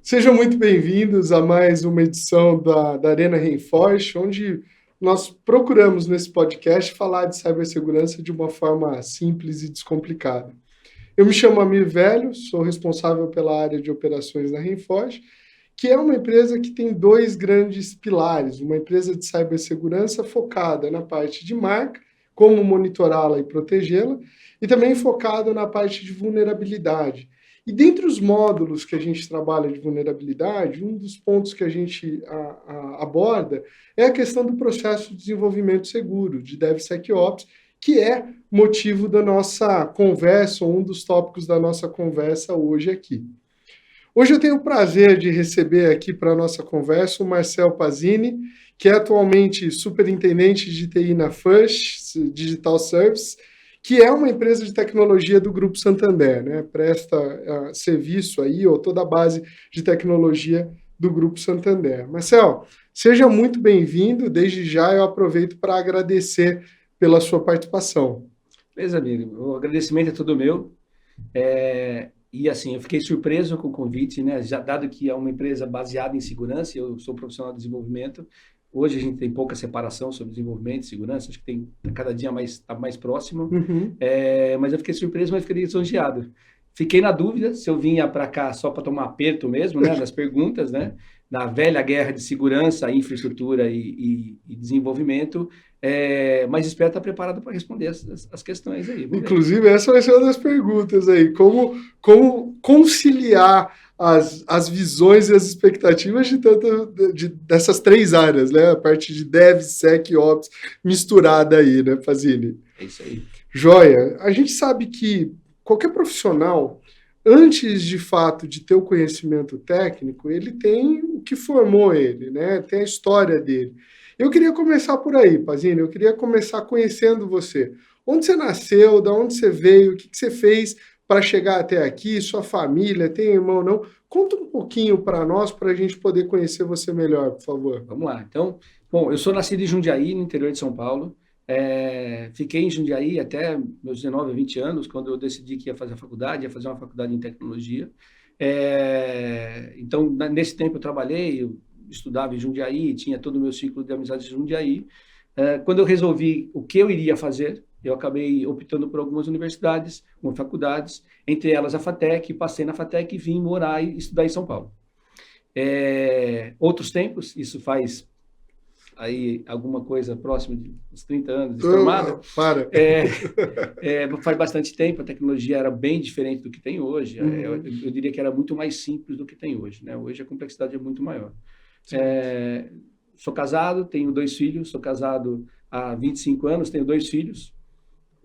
Sejam muito bem-vindos a mais uma edição da Arena Reinforce, onde nós procuramos nesse podcast falar de cibersegurança de uma forma simples e descomplicada. Eu me chamo Amir Velho, sou responsável pela área de operações da Reinforce, que é uma empresa que tem dois grandes pilares, uma empresa de cibersegurança focada na parte de marca, como monitorá-la e protegê-la, e também focada na parte de vulnerabilidade. E dentre os módulos que a gente trabalha de vulnerabilidade, um dos pontos que a gente aborda é a questão do processo de desenvolvimento seguro, de DevSecOps, que é motivo da nossa conversa, ou um dos tópicos da nossa conversa hoje aqui. Hoje eu tenho o prazer de receber aqui para a nossa conversa o Marcel Pazini, que é atualmente superintendente de TI na First Digital Service, que é uma empresa de tecnologia do Grupo Santander, né? Presta serviço aí, ou toda a base de tecnologia do Grupo Santander. Marcel, seja muito bem-vindo. Desde já eu aproveito para agradecer pela sua participação. Beleza, amigo. O agradecimento é todo meu. E assim, eu fiquei surpreso com o convite, né? Já dado que é uma empresa baseada em segurança, eu sou profissional de desenvolvimento. Hoje a gente tem pouca separação sobre desenvolvimento e segurança, acho que tem cada dia está mais próximo. Uhum. Mas eu fiquei surpreso, mas fiquei lisonjeado. Fiquei na dúvida se eu vinha para cá só para tomar aperto mesmo, né? Nas perguntas, né? Na velha guerra de segurança, infraestrutura e desenvolvimento. Mas espero estar preparado para responder as questões aí. Inclusive, essa vai ser uma das perguntas aí. Como conciliar as visões e as expectativas dessas três áreas, né? A parte de Dev, Sec e Ops misturada aí, né, Pazini? É isso aí. Joia. A gente sabe que qualquer profissional, antes de fato de ter o conhecimento técnico, ele tem o que formou ele, né? Tem a história dele. Eu queria começar por aí, Pazini. Eu queria começar conhecendo você. Onde você nasceu? Da onde você veio? O que você fez para chegar até aqui? Sua família? Tem irmão, não? Conta um pouquinho para nós, para a gente poder conhecer você melhor, por favor. Vamos lá. Então, bom, eu sou nascido em Jundiaí, no interior de São Paulo. Fiquei em Jundiaí até meus 19, 20 anos, quando eu decidi que ia fazer a faculdade, ia fazer uma faculdade em tecnologia. Então, nesse tempo eu trabalhei, eu estudava em Jundiaí, tinha todo o meu ciclo de amizades em Jundiaí. Quando eu resolvi o que eu iria fazer, eu acabei optando por algumas universidades, algumas faculdades, entre elas a FATEC, passei na FATEC e vim morar e estudar em São Paulo. Outros tempos, isso faz aí alguma coisa próxima de uns 30 anos de formado. Faz bastante tempo, a tecnologia era bem diferente do que tem hoje. Eu diria que era muito mais simples do que tem hoje, né? Hoje a complexidade é muito maior. Sou casado, tenho 2 filhos, sou casado há 25 anos, tenho 2 filhos,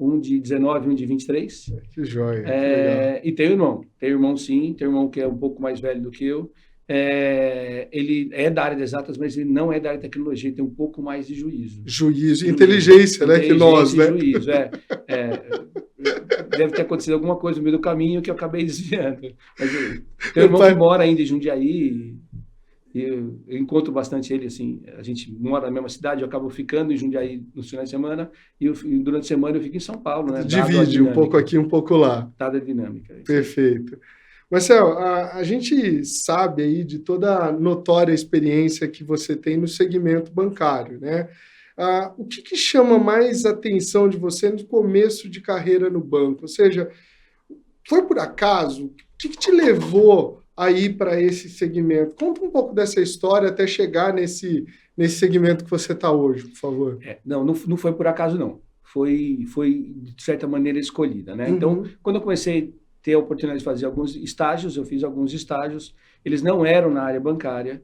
um de 19 e um de 23. Que joia, que legal. E tenho irmão sim, tenho irmão que é um pouco mais velho do que eu. Ele é da área de exatas, mas ele não é da área de tecnologia, ele tem um pouco mais de juízo. Inteligência, né? Que nós, né? Juízo, deve ter acontecido alguma coisa no meio do caminho que eu acabei desviando. Mas tem um irmão que mora ainda em Jundiaí, e eu encontro bastante ele, assim, a gente mora na mesma cidade, eu acabo ficando em Jundiaí nos finais de semana, e durante a semana eu fico em São Paulo, né? Divide um pouco aqui, um pouco lá. Dada a dinâmica. Perfeito. Marcel, a gente sabe aí de toda a notória experiência que você tem no segmento bancário, né? O que chama mais atenção de você no começo de carreira no banco? Ou seja, foi por acaso? O que te levou a ir para esse segmento? Conta um pouco dessa história até chegar nesse segmento que você está hoje, por favor. Não foi por acaso, não. Foi de certa maneira escolhida, né? Então, quando eu comecei ter a oportunidade de fazer alguns estágios, eu fiz alguns estágios, eles não eram na área bancária,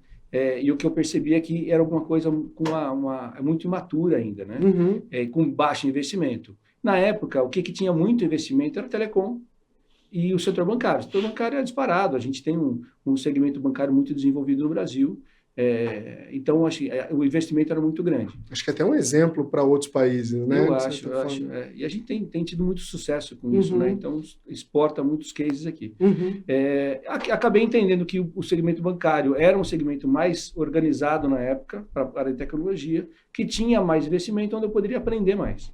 e o que eu percebi é que era alguma coisa com muito imatura ainda, né? Com baixo investimento. Na época, o que tinha muito investimento era o telecom e o setor bancário. O setor bancário é disparado, a gente tem um segmento bancário muito desenvolvido no Brasil, então acho que o investimento era muito grande. Acho que é até um exemplo para outros países, né? Eu acho. E a gente tem tido muito sucesso com isso, né? Então exporta muitos cases aqui. Acabei entendendo que o segmento bancário era um segmento mais organizado na época, para a área de tecnologia, que tinha mais investimento, onde eu poderia aprender mais.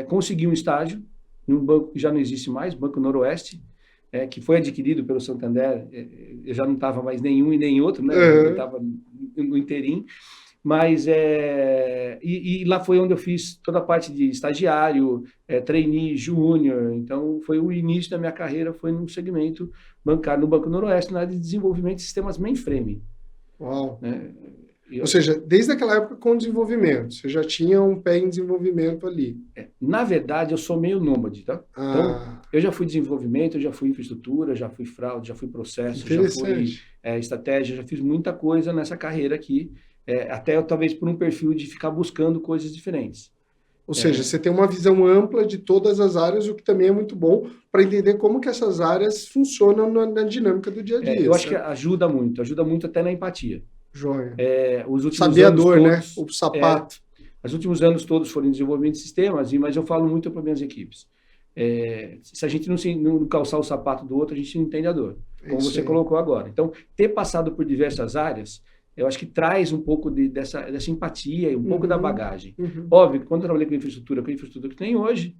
Consegui um estágio em um banco que já não existe mais, Banco Noroeste, que foi adquirido pelo Santander. Eu já não estava mais nenhum e nem outro, né? Eu estava no interim. Mas e lá foi onde eu fiz toda a parte de estagiário, trainee, júnior. Então, foi o início da minha carreira, foi no segmento bancário, no Banco Noroeste, na área de desenvolvimento de sistemas mainframe. Uau! Ou seja, desde aquela época com desenvolvimento, você já tinha um pé em desenvolvimento ali. Na verdade, eu sou meio nômade, tá? Então, eu já fui desenvolvimento, eu já fui infraestrutura, já fui fraude, já fui processo, já fui estratégia, já fiz muita coisa nessa carreira aqui, até talvez por um perfil de ficar buscando coisas diferentes. Ou seja, você tem uma visão ampla de todas as áreas, o que também é muito bom para entender como que essas áreas funcionam na dinâmica do dia a dia. Eu acho que ajuda muito até na empatia. Joia. Os últimos Sabia a dor, todos, né? O sapato. Os últimos anos todos foram em desenvolvimento de sistemas, mas eu falo muito para minhas equipes. Se a gente não calçar o sapato do outro, a gente não entende a dor, como você colocou agora. Então, ter passado por diversas áreas, eu acho que traz um pouco dessa empatia e um pouco da bagagem. Óbvio que quando eu trabalhei com a infraestrutura que tem hoje,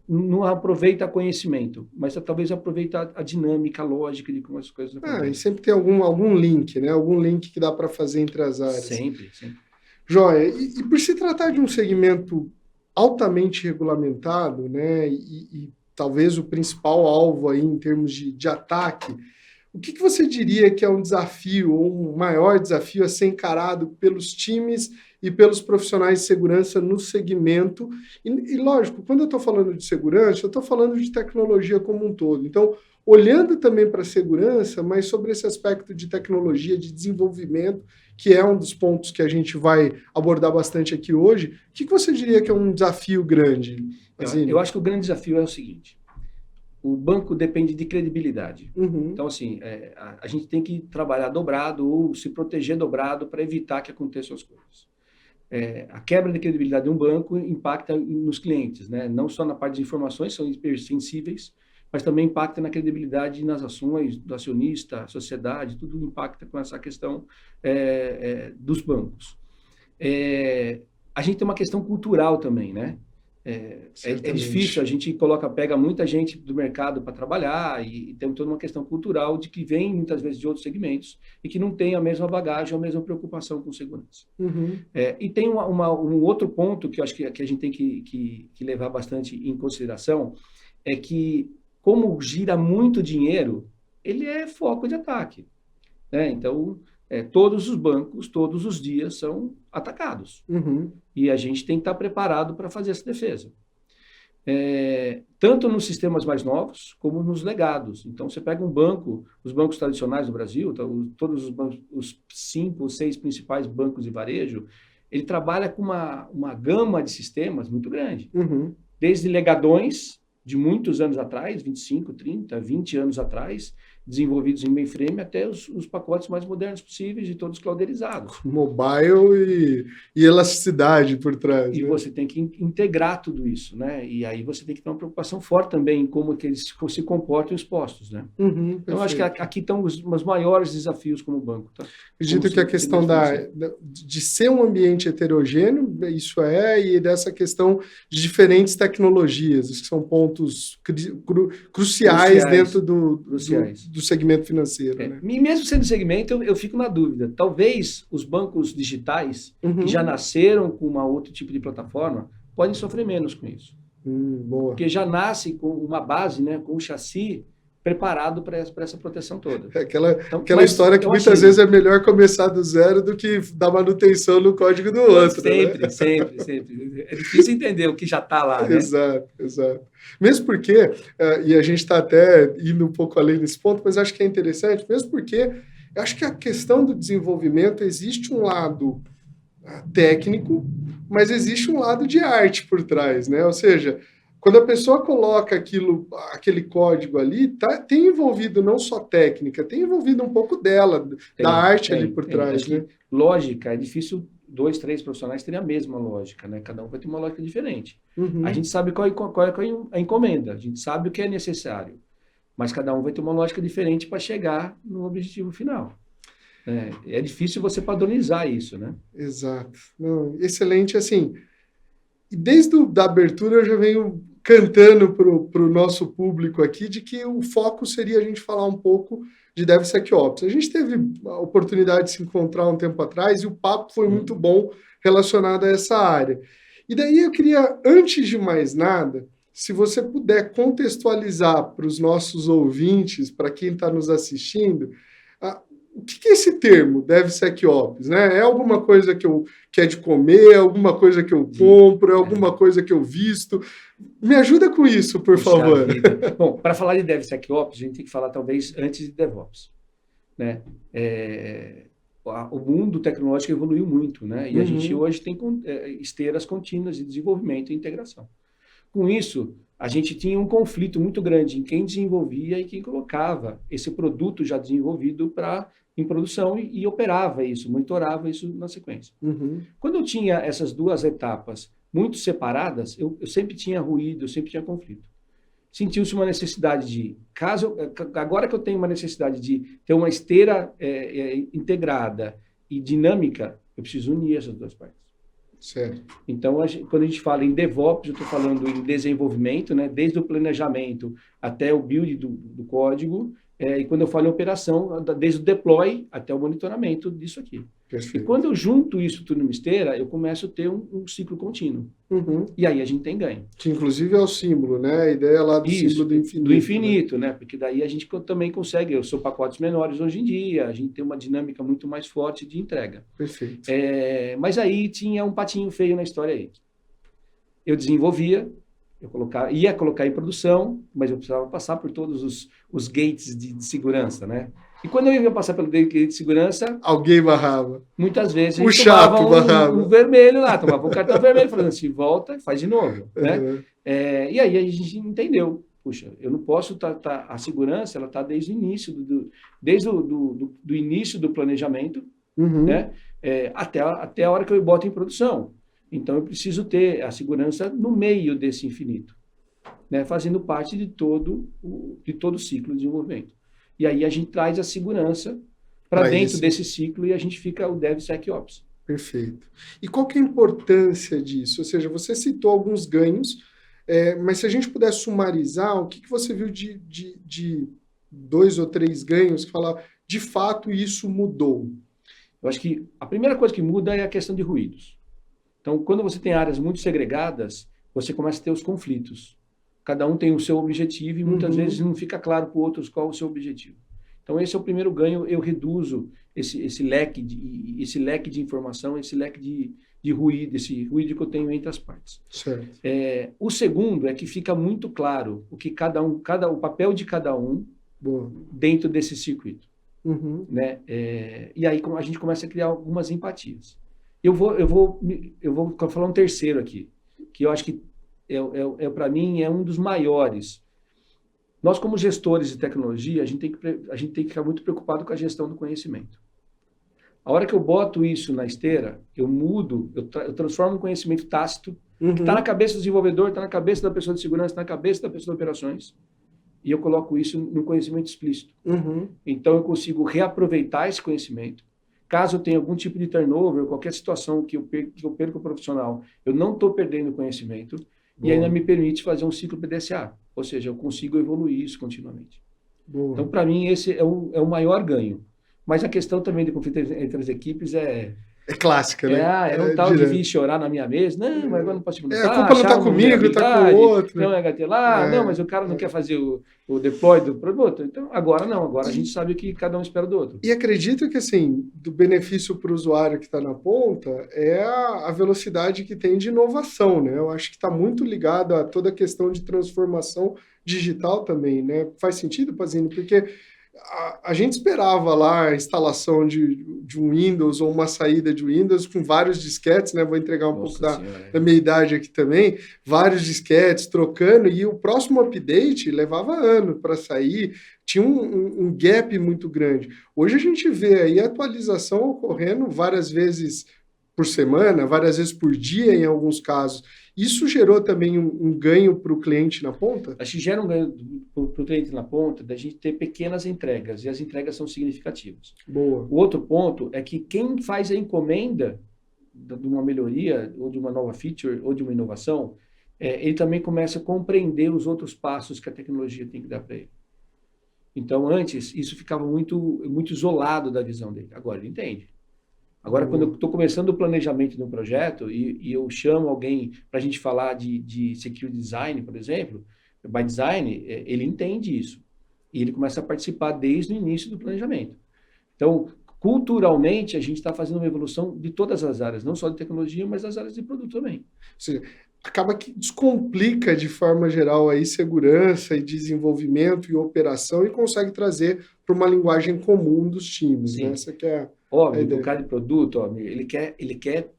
não aproveita conhecimento, mas talvez aproveita a dinâmica, a lógica de como as coisas acontecem. E sempre tem algum link, né? Algum link que dá para fazer entre as áreas. Sempre. Joia. E por se tratar de um segmento altamente regulamentado, né? E talvez o principal alvo aí em termos de ataque, o que você diria que é um desafio, ou um maior desafio a ser encarado pelos times e pelos profissionais de segurança no segmento? E lógico, quando eu estou falando de segurança, eu estou falando de tecnologia como um todo. Então, olhando também para a segurança, mas sobre esse aspecto de tecnologia, de desenvolvimento, que é um dos pontos que a gente vai abordar bastante aqui hoje, o que você diria que é um desafio grande? Eu acho que o grande desafio é o seguinte: o banco depende de credibilidade. Então, assim, a gente tem que trabalhar dobrado ou se proteger dobrado para evitar que aconteçam as coisas. A quebra de credibilidade de um banco impacta nos clientes, né? Não só na parte de informações, são hipersensíveis, mas também impacta na credibilidade nas ações do acionista, sociedade, tudo impacta com essa questão dos bancos. A gente tem uma questão cultural também, né? É difícil, a gente pega muita gente do mercado para trabalhar e tem toda uma questão cultural de que vem muitas vezes de outros segmentos e que não tem a mesma bagagem, a mesma preocupação com segurança. E tem um outro ponto que eu acho que a gente tem que levar bastante em consideração, é que como gira muito dinheiro, ele é foco de ataque, né? Então, todos os bancos, todos os dias são atacados. E a gente tem que estar preparado para fazer essa defesa. Tanto nos sistemas mais novos, como nos legados. Então, você pega um banco, os bancos tradicionais do Brasil, todos os bancos, os 5 ou 6 principais bancos de varejo, ele trabalha com uma gama de sistemas muito grande. Desde legadões, de muitos anos atrás, 25, 30, 20 anos atrás, desenvolvidos em mainframe, até os pacotes mais modernos possíveis e todos clouderizados. Mobile e elasticidade por trás. E você tem que integrar tudo isso, né? E aí você tem que ter uma preocupação forte também em como que eles se comportam expostos, né? Então, eu acho que aqui estão os maiores desafios como banco. Tá? Acredito que a questão de ser um ambiente heterogêneo, isso e dessa questão de diferentes tecnologias, que são pontos cruciais dentro do segmento financeiro. Né? E mesmo sendo segmento, eu fico na dúvida. Talvez os bancos digitais, que já nasceram com outro tipo de plataforma, podem sofrer menos com isso. Boa. Porque já nasce com uma base, né, com um chassi preparado para essa proteção toda. Aquela história que muitas vezes é melhor começar do zero do que dar manutenção no código do outro. Sempre. É difícil entender o que já está lá, né? Exato. Mesmo porque, e a gente está até indo um pouco além desse ponto, mas acho que é interessante, mesmo porque eu acho que a questão do desenvolvimento, existe um lado técnico, mas existe um lado de arte por trás, né? Ou seja, quando a pessoa coloca aquele código ali, tem envolvido não só técnica, tem envolvido um pouco dela, da arte ali por trás. Né? Lógica, é difícil 2, 3 profissionais terem a mesma lógica, né? Cada um vai ter uma lógica diferente. A gente sabe qual é a encomenda, a gente sabe o que é necessário, mas cada um vai ter uma lógica diferente para chegar no objetivo final. É difícil você padronizar isso, né? Exato. Não, excelente, assim. E desde a abertura eu já venho cantando para o nosso público aqui de que o foco seria a gente falar um pouco de DevSecOps. A gente teve a oportunidade de se encontrar um tempo atrás e o papo foi muito bom relacionado a essa área. E daí eu queria, antes de mais nada, se você puder contextualizar para os nossos ouvintes, para quem está nos assistindo, o que é esse termo, DevSecOps? Né? É alguma coisa que é de comer, é alguma coisa que eu compro, é alguma coisa que eu visto? Me ajuda com isso, por favor. Bom, para falar de DevSecOps, a gente tem que falar talvez antes de DevOps. Né? O mundo tecnológico evoluiu muito, né? E a gente hoje tem esteiras contínuas de desenvolvimento e integração. Com isso, a gente tinha um conflito muito grande em quem desenvolvia e quem colocava esse produto já desenvolvido em produção e operava isso, monitorava isso na sequência. Quando eu tinha essas duas etapas muito separadas, eu sempre tinha ruído, eu sempre tinha conflito. Sentiu-se uma necessidade de, agora que eu tenho uma necessidade de ter uma esteira integrada e dinâmica, eu preciso unir essas duas partes. Certo. Então, quando a gente fala em DevOps, eu estou falando em desenvolvimento, né, desde o planejamento até o build do código, e quando eu falo em operação, desde o deploy até o monitoramento disso aqui. Perfeito. E quando eu junto isso tudo numa esteira, eu começo a ter um ciclo contínuo. E aí a gente tem ganho. Que inclusive é o símbolo, né? A ideia lá do símbolo do infinito. Do infinito, né? Porque daí a gente também consegue, eu sou pacotes menores hoje em dia, a gente tem uma dinâmica muito mais forte de entrega. Perfeito. Mas aí tinha um patinho feio na história aí. Eu desenvolvia, ia colocar em produção, mas eu precisava passar por todos os gates de segurança, né? E quando eu ia passar pelo gate de segurança... Alguém barrava. Muitas vezes a gente tomava barrava. um vermelho lá, tomava um cartão vermelho, falando assim, volta e faz de novo, né? E aí a gente entendeu, puxa, eu não posso a segurança, ela está desde o início, desde do início do planejamento, né? Até a hora que eu boto em produção. Então, eu preciso ter a segurança no meio desse infinito, né? Fazendo parte de todo o ciclo de desenvolvimento. E aí a gente traz a segurança para dentro desse ciclo e a gente fica o DevSecOps. Perfeito. E qual que é a importância disso? Ou seja, você citou alguns ganhos, mas se a gente puder sumarizar, o que você viu de 2 ou 3 ganhos que fala, de fato, isso mudou? Eu acho que a primeira coisa que muda é a questão de ruídos. Então, quando você tem áreas muito segregadas, você começa a ter os conflitos. Cada um tem o seu objetivo e muitas vezes não fica claro para outros qual o seu objetivo. Então, esse é o primeiro ganho, eu reduzo esse leque de informação, esse leque de ruído, esse ruído que eu tenho entre as partes. Certo. O segundo é que fica muito claro o que o papel de cada um dentro desse circuito. Né? E aí a gente começa a criar algumas empatias. Eu vou falar um terceiro aqui, que eu acho que para mim é um dos maiores. Nós, como gestores de tecnologia, a gente tem que ficar muito preocupado com a gestão do conhecimento. A hora que eu boto isso na esteira, eu mudo, eu transformo um conhecimento tácito, que está na cabeça do desenvolvedor, está na cabeça da pessoa de segurança, está na cabeça da pessoa de operações, e eu coloco isso no conhecimento explícito. Então, eu consigo reaproveitar esse conhecimento. Caso eu tenha algum tipo de turnover, qualquer situação que eu perco o profissional, eu não estou perdendo conhecimento, e ainda me permite fazer um ciclo PDCA. Ou seja, eu consigo evoluir isso continuamente. Então, para mim, esse é o maior ganho. Mas a questão também de conflito entre as equipes é clássica, né? Era um tal de vir chorar na minha mesa. Não, mas agora não posso te mandar. A culpa não está comigo, está com o outro. Não é HT lá. Não, mas o cara não quer fazer o deploy do produto. Então, agora não. Agora a gente sabe o que cada um espera do outro. E acredito que, assim, do benefício para o usuário que está na ponta é a velocidade que tem de inovação, né? Eu acho que está muito ligado a toda a questão de transformação digital também, né? Faz sentido, Pazini? Porque a gente esperava lá a instalação de um Windows ou uma saída de Windows com vários disquetes, né? Vou entregar um pouco da minha idade aqui também, vários disquetes trocando, e o próximo update levava ano para sair, tinha um gap muito grande. Hoje a gente vê aí a atualização ocorrendo várias vezes por semana, várias vezes por dia em alguns casos. Isso gerou também um ganho para o cliente na ponta? Acho que gera um ganho para o cliente na ponta da gente ter pequenas entregas, e as entregas são significativas. Boa. O outro ponto é que quem faz a encomenda de uma melhoria, ou de uma nova feature, ou de uma inovação, ele também começa a compreender os outros passos que a tecnologia tem que dar para ele. Então, antes, isso ficava muito, muito isolado da visão dele. Agora ele entende. Agora, quando eu estou começando o planejamento de um projeto e eu chamo alguém para a gente falar de security design, por exemplo, by design, ele entende isso. E ele começa a participar desde o início do planejamento. Então, culturalmente, a gente está fazendo uma evolução de todas as áreas, não só de tecnologia, mas das áreas de produto também. Ou seja, acaba que descomplica de forma geral aí segurança e desenvolvimento e operação e consegue trazer para uma linguagem comum dos times, né? Essa que é óbvio, o cara de produto, ó, ele quer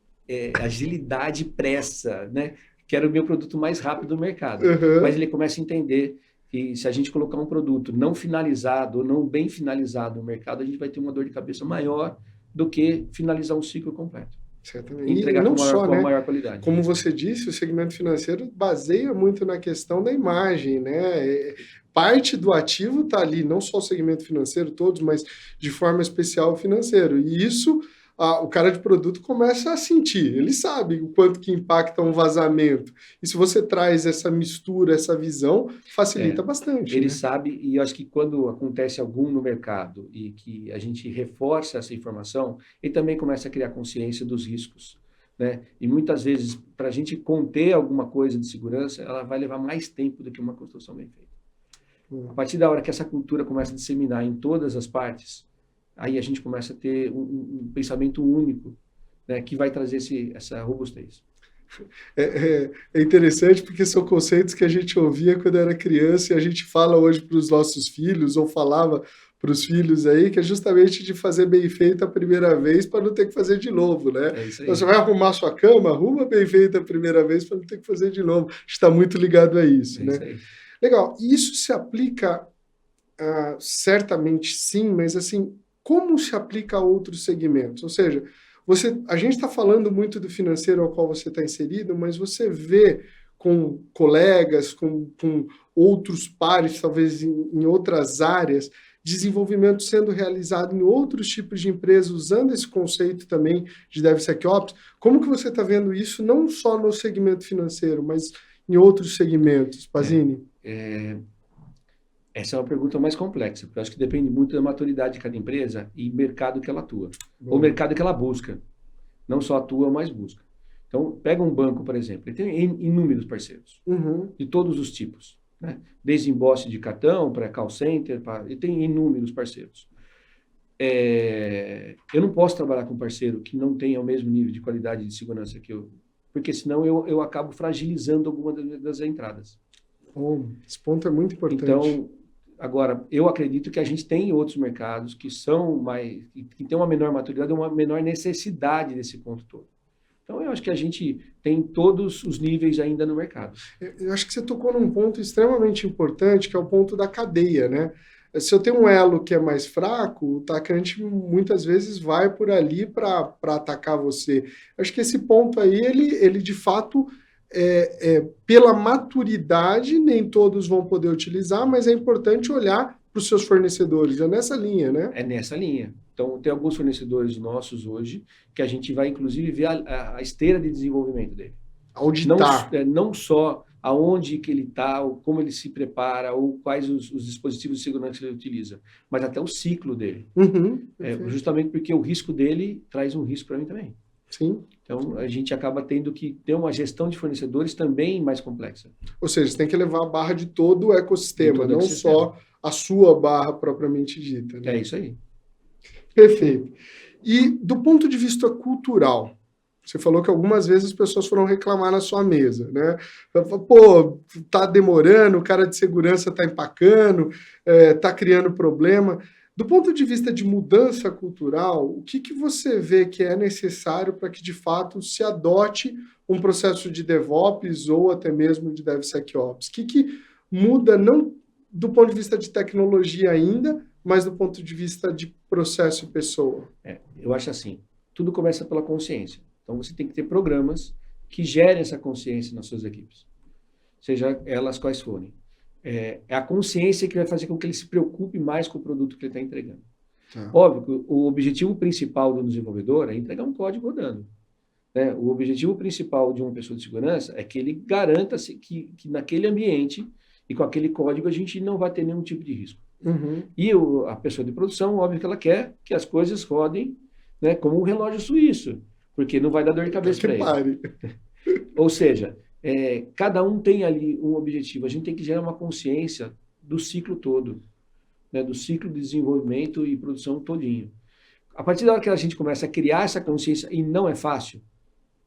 agilidade e pressa, né? Quer o meu produto mais rápido do mercado. Mas ele começa a entender que se a gente colocar um produto não finalizado ou não bem finalizado no mercado, a gente vai ter uma dor de cabeça maior do que finalizar um ciclo completo. Certamente. E entregar não com só, a maior qualidade. Como você disse, o segmento financeiro baseia muito na questão da imagem, né? Parte do ativo está ali, não só o segmento financeiro, todos, mas de forma especial o financeiro. E isso, o cara de produto começa a sentir. Ele sabe o quanto que impacta um vazamento. E se você traz essa mistura, essa visão, facilita bastante. Ele né? sabe, e eu acho que quando acontece algum no mercado e que a gente reforça essa informação, ele também começa a criar consciência dos riscos. Né? E muitas vezes, para a gente conter alguma coisa de segurança, ela vai levar mais tempo do que uma construção bem feita. A partir da hora que essa cultura começa a disseminar em todas as partes, aí a gente começa a ter um pensamento único, né, que vai trazer essa robustez. É interessante porque são conceitos que a gente ouvia quando era criança e a gente fala hoje para os nossos filhos, ou falava para os filhos aí, que é justamente de fazer bem feito a primeira vez para não ter que fazer de novo, né? Então, você vai arrumar sua cama, arruma bem feito a primeira vez para não ter que fazer de novo. Está muito ligado a isso, né? Legal. Isso se aplica, certamente sim, mas assim, como se aplica a outros segmentos? Ou seja, a gente está falando muito do financeiro ao qual você está inserido, mas você vê com colegas, com outros pares, talvez em outras áreas, desenvolvimento sendo realizado em outros tipos de empresas, usando esse conceito também de DevSecOps. Como que você está vendo isso, não só no segmento financeiro, mas em outros segmentos, Pazini? Essa é uma pergunta mais complexa, porque eu acho que depende muito da maturidade de cada empresa e mercado que ela atua. Ou mercado que ela busca. Não só atua, mas busca. Então, pega um banco, por exemplo, ele tem inúmeros parceiros, de todos os tipos. Né? Desde embosse de cartão, para call center, ele tem inúmeros parceiros. Eu não posso trabalhar com um parceiro que não tenha o mesmo nível de qualidade de segurança que eu, porque senão eu acabo fragilizando alguma das entradas. Esse ponto é muito importante. Então, agora, eu acredito que a gente tem outros mercados que tem uma menor maturidade, uma menor necessidade desse ponto todo. Então, eu acho que a gente tem todos os níveis ainda no mercado. Eu acho que você tocou num ponto extremamente importante, que é o ponto da cadeia, né? Se eu tenho um elo que é mais fraco, o atacante muitas vezes vai por ali para atacar você. Acho que esse ponto aí, ele de fato, pela maturidade, nem todos vão poder utilizar, mas é importante olhar para os seus fornecedores. É nessa linha, né? É nessa linha. Então, tem alguns fornecedores nossos hoje que a gente vai, inclusive, ver a esteira de desenvolvimento dele. Auditar. Não só aonde que ele está, ou como ele se prepara, ou quais os dispositivos de segurança que ele utiliza, mas até o ciclo dele. Justamente porque o risco dele traz um risco para mim também. Sim. Então, a gente acaba tendo que ter uma gestão de fornecedores também mais complexa. Ou seja, você tem que levar a barra de todo o ecossistema, não só a sua barra propriamente dita. Né? É isso aí. Perfeito. E do ponto de vista cultural, você falou que algumas vezes as pessoas foram reclamar na sua mesa, né? Pô, tá demorando, o cara de segurança tá empacando, tá criando problema. Do ponto de vista de mudança cultural, o que você vê que é necessário para que, de fato, se adote um processo de DevOps ou até mesmo de DevSecOps? O que muda, não do ponto de vista de tecnologia ainda, mas do ponto de vista de processo e pessoa? Eu acho assim, tudo começa pela consciência. Então, você tem que ter programas que gerem essa consciência nas suas equipes, seja elas quais forem. É a consciência que vai fazer com que ele se preocupe mais com o produto que ele está entregando. Óbvio que o objetivo principal do desenvolvedor é entregar um código rodando. né? O objetivo principal de uma pessoa de segurança é que ele garanta que naquele ambiente e com aquele código a gente não vai ter nenhum tipo de risco. Uhum. E a pessoa de produção, óbvio que ela quer que as coisas rodem, né, como um relógio suíço, porque não vai dar dor de cabeça para ele. Ou seja, cada um tem ali um objetivo. A gente tem que gerar uma consciência do ciclo todo, né, do ciclo de desenvolvimento e produção todinho. A partir da hora que a gente começa a criar essa consciência, e não é fácil,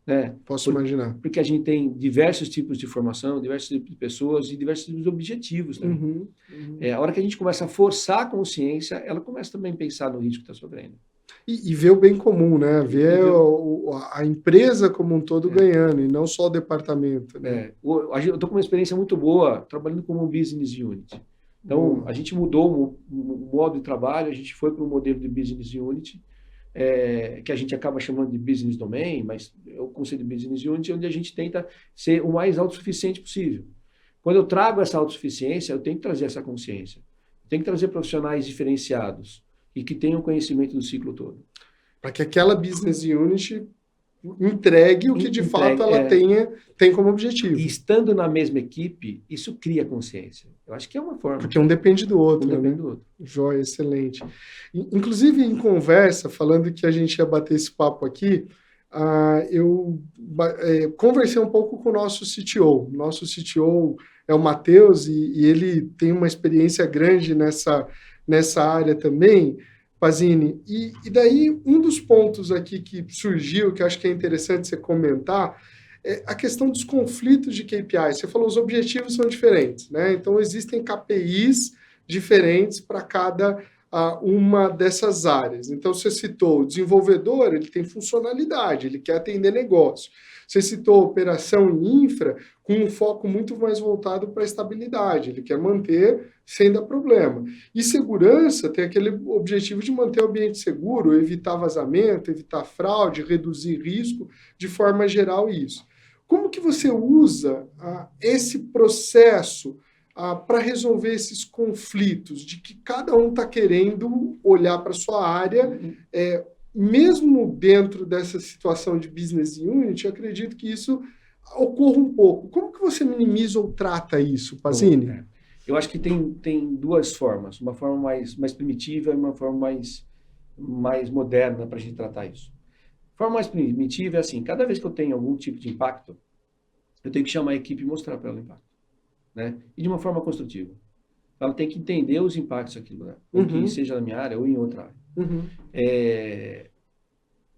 né? Posso imaginar. Porque a gente tem diversos tipos de formação, diversos tipos de pessoas e diversos tipos de objetivos. Né? Uhum. A hora que a gente começa a forçar a consciência, ela começa também a pensar no risco que está sofrendo. E ver o bem comum, né? Ver a empresa como um todo ganhando, e não só o departamento. Né? Eu estou com uma experiência muito boa trabalhando como um business unit. Então, a gente mudou o modo de trabalho, a gente foi para um modelo de business unit, que a gente acaba chamando de business domain, mas é o conceito de business unit, onde a gente tenta ser o mais autossuficiente possível. Quando eu trago essa autossuficiência, eu tenho que trazer essa consciência. Eu tenho que trazer profissionais diferenciados e que tenham conhecimento do ciclo todo. Para que aquela business unit entregue o que de fato ela tem como objetivo. E estando na mesma equipe, isso cria consciência. Eu acho que é uma forma. Porque um depende do outro. Um depende do outro. Joia, excelente. Inclusive, em conversa, falando que a gente ia bater esse papo aqui, eu conversei um pouco com o nosso CTO. Nosso CTO é o Matheus e ele tem uma experiência grande nessa área também, Pazini. E daí, um dos pontos aqui que surgiu, que eu acho que é interessante você comentar, é a questão dos conflitos de KPIs. Você falou, os objetivos são diferentes, né? Então, existem KPIs diferentes para cada uma dessas áreas. Então, você citou o desenvolvedor, ele tem funcionalidade, ele quer atender negócio. Você citou operação e infra com um foco muito mais voltado para a estabilidade, ele quer manter sem dar problema. E segurança tem aquele objetivo de manter o ambiente seguro, evitar vazamento, evitar fraude, reduzir risco, de forma geral isso. Como que você usa esse processo para resolver esses conflitos, de que cada um está querendo olhar para a sua área, mesmo dentro dessa situação de business unit, eu acredito que isso ocorra um pouco. Como que você minimiza ou trata isso, Pazini? Eu acho que tem duas formas, uma forma mais primitiva e uma forma mais moderna para a gente tratar isso. A forma mais primitiva é assim, cada vez que eu tenho algum tipo de impacto, eu tenho que chamar a equipe e mostrar para ela o impacto. Né? E de uma forma construtiva. Ela tem que entender os impactos daquilo, né? Que seja na minha área ou em outra área.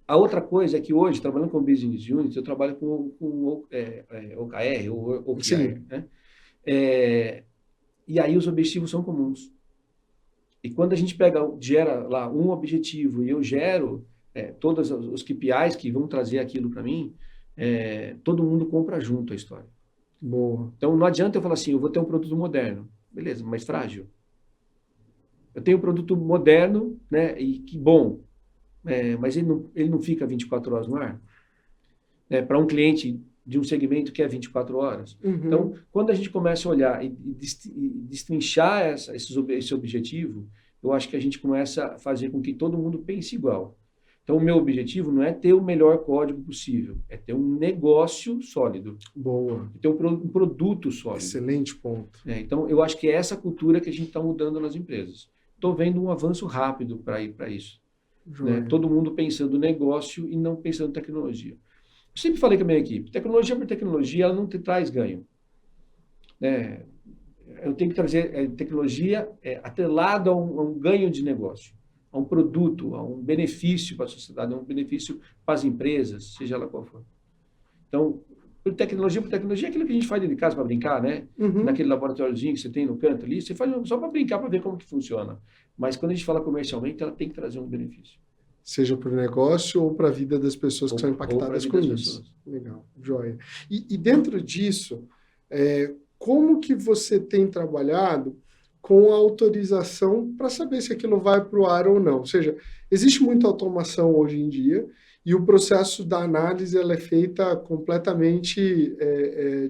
A outra coisa é que hoje, trabalhando com Business Unit, eu trabalho com OKR ou OKR. Né? E aí os objetivos são comuns. E quando a gente gera lá um objetivo e eu gero todos os KPIs que vão trazer aquilo para mim, todo mundo compra junto a história. Boa. Então, não adianta eu falar assim, eu vou ter um produto moderno. Beleza, mas frágil. Eu tenho um produto moderno, né, e que bom, mas ele não fica 24 horas no ar. Para um cliente de um segmento que é 24 horas. Então, quando a gente começa a olhar e destrinchar esse objetivo, eu acho que a gente começa a fazer com que todo mundo pense igual. Então, o meu objetivo não é ter o melhor código possível, é ter um negócio sólido. Boa. Ter um produto sólido. Excelente ponto. Então, eu acho que é essa cultura que a gente está mudando nas empresas. Estou vendo um avanço rápido para ir para isso. Né? Todo mundo pensando no negócio e não pensando em tecnologia. Eu sempre falei com a minha equipe, tecnologia por tecnologia, ela não te traz ganho. Eu tenho que trazer tecnologia atrelada a um ganho de negócio. A um produto, a um benefício para a sociedade, a um benefício para as empresas, seja ela qual for. Então, por tecnologia é aquilo que a gente faz dentro de casa para brincar, né? Naquele laboratóriozinho que você tem no canto ali, você faz só para brincar, para ver como que funciona. Mas quando a gente fala comercialmente, ela tem que trazer um benefício. Seja para o negócio ou para a vida das pessoas que são impactadas com isso. Legal, joia. E dentro disso, como que você tem trabalhado com a autorização para saber se aquilo vai para o ar ou não? Ou seja, existe muita automação hoje em dia e o processo da análise ela é feita completamente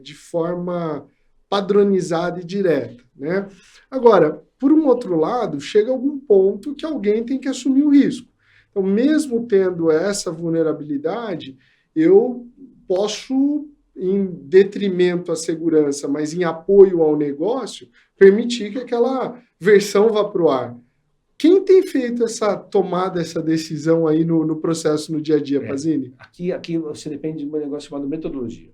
de forma padronizada e direta, né? Agora, por um outro lado, chega algum ponto que alguém tem que assumir o risco. Então, mesmo tendo essa vulnerabilidade, eu posso, em detrimento à segurança, mas em apoio ao negócio, permitir que aquela versão vá para o ar. Quem tem feito essa tomada, essa decisão aí no processo, no dia a dia, Pazini? Aqui você depende de um negócio chamado metodologia.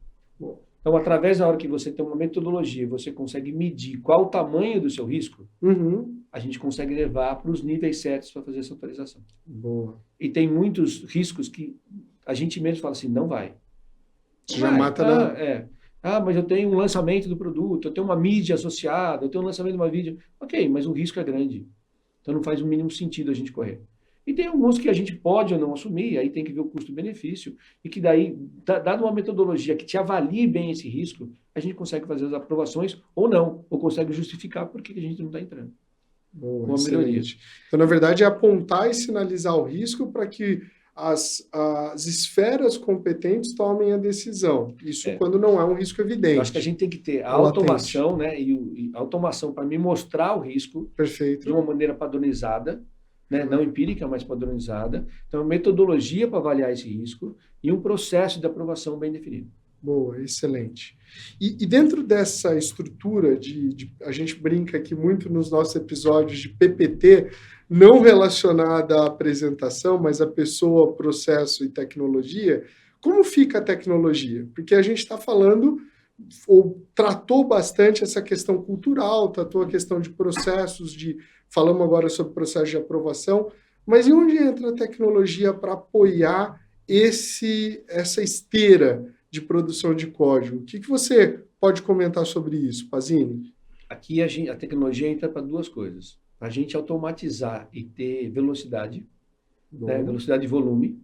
Então, através da hora que você tem uma metodologia, você consegue medir qual o tamanho do seu risco, a gente consegue levar para os níveis certos para fazer essa atualização. Boa. E tem muitos riscos que a gente mesmo fala assim, não vai. Já mata mas eu tenho um lançamento do produto, eu tenho uma mídia associada, eu tenho um lançamento de uma mídia. Ok, mas o risco é grande. Então não faz o mínimo sentido a gente correr. E tem alguns que a gente pode ou não assumir, aí tem que ver o custo-benefício, e que daí, dada uma metodologia que te avalie bem esse risco, a gente consegue fazer as aprovações ou não, ou consegue justificar por que a gente não está entrando. Boa, uma melhoria. Então, na verdade, é apontar e sinalizar o risco para que as esferas competentes tomem a decisão. Isso quando não é um risco evidente. Eu acho que a gente tem que ter a automação, né, e a automação para me mostrar o risco de uma maneira padronizada, né, não empírica, mas padronizada. Então, metodologia para avaliar esse risco e um processo de aprovação bem definido. Boa, excelente. E dentro dessa estrutura a gente brinca aqui muito nos nossos episódios de PPT, não relacionada à apresentação, mas à pessoa, processo e tecnologia, como fica a tecnologia? Porque a gente está falando, ou tratou bastante essa questão cultural, tratou a questão de processos, falamos agora sobre processo de aprovação, mas e onde entra a tecnologia para apoiar essa esteira de produção de código? O que você pode comentar sobre isso, Pazini? Aqui a tecnologia entra para duas coisas. A gente automatizar e ter velocidade, né, velocidade de volume,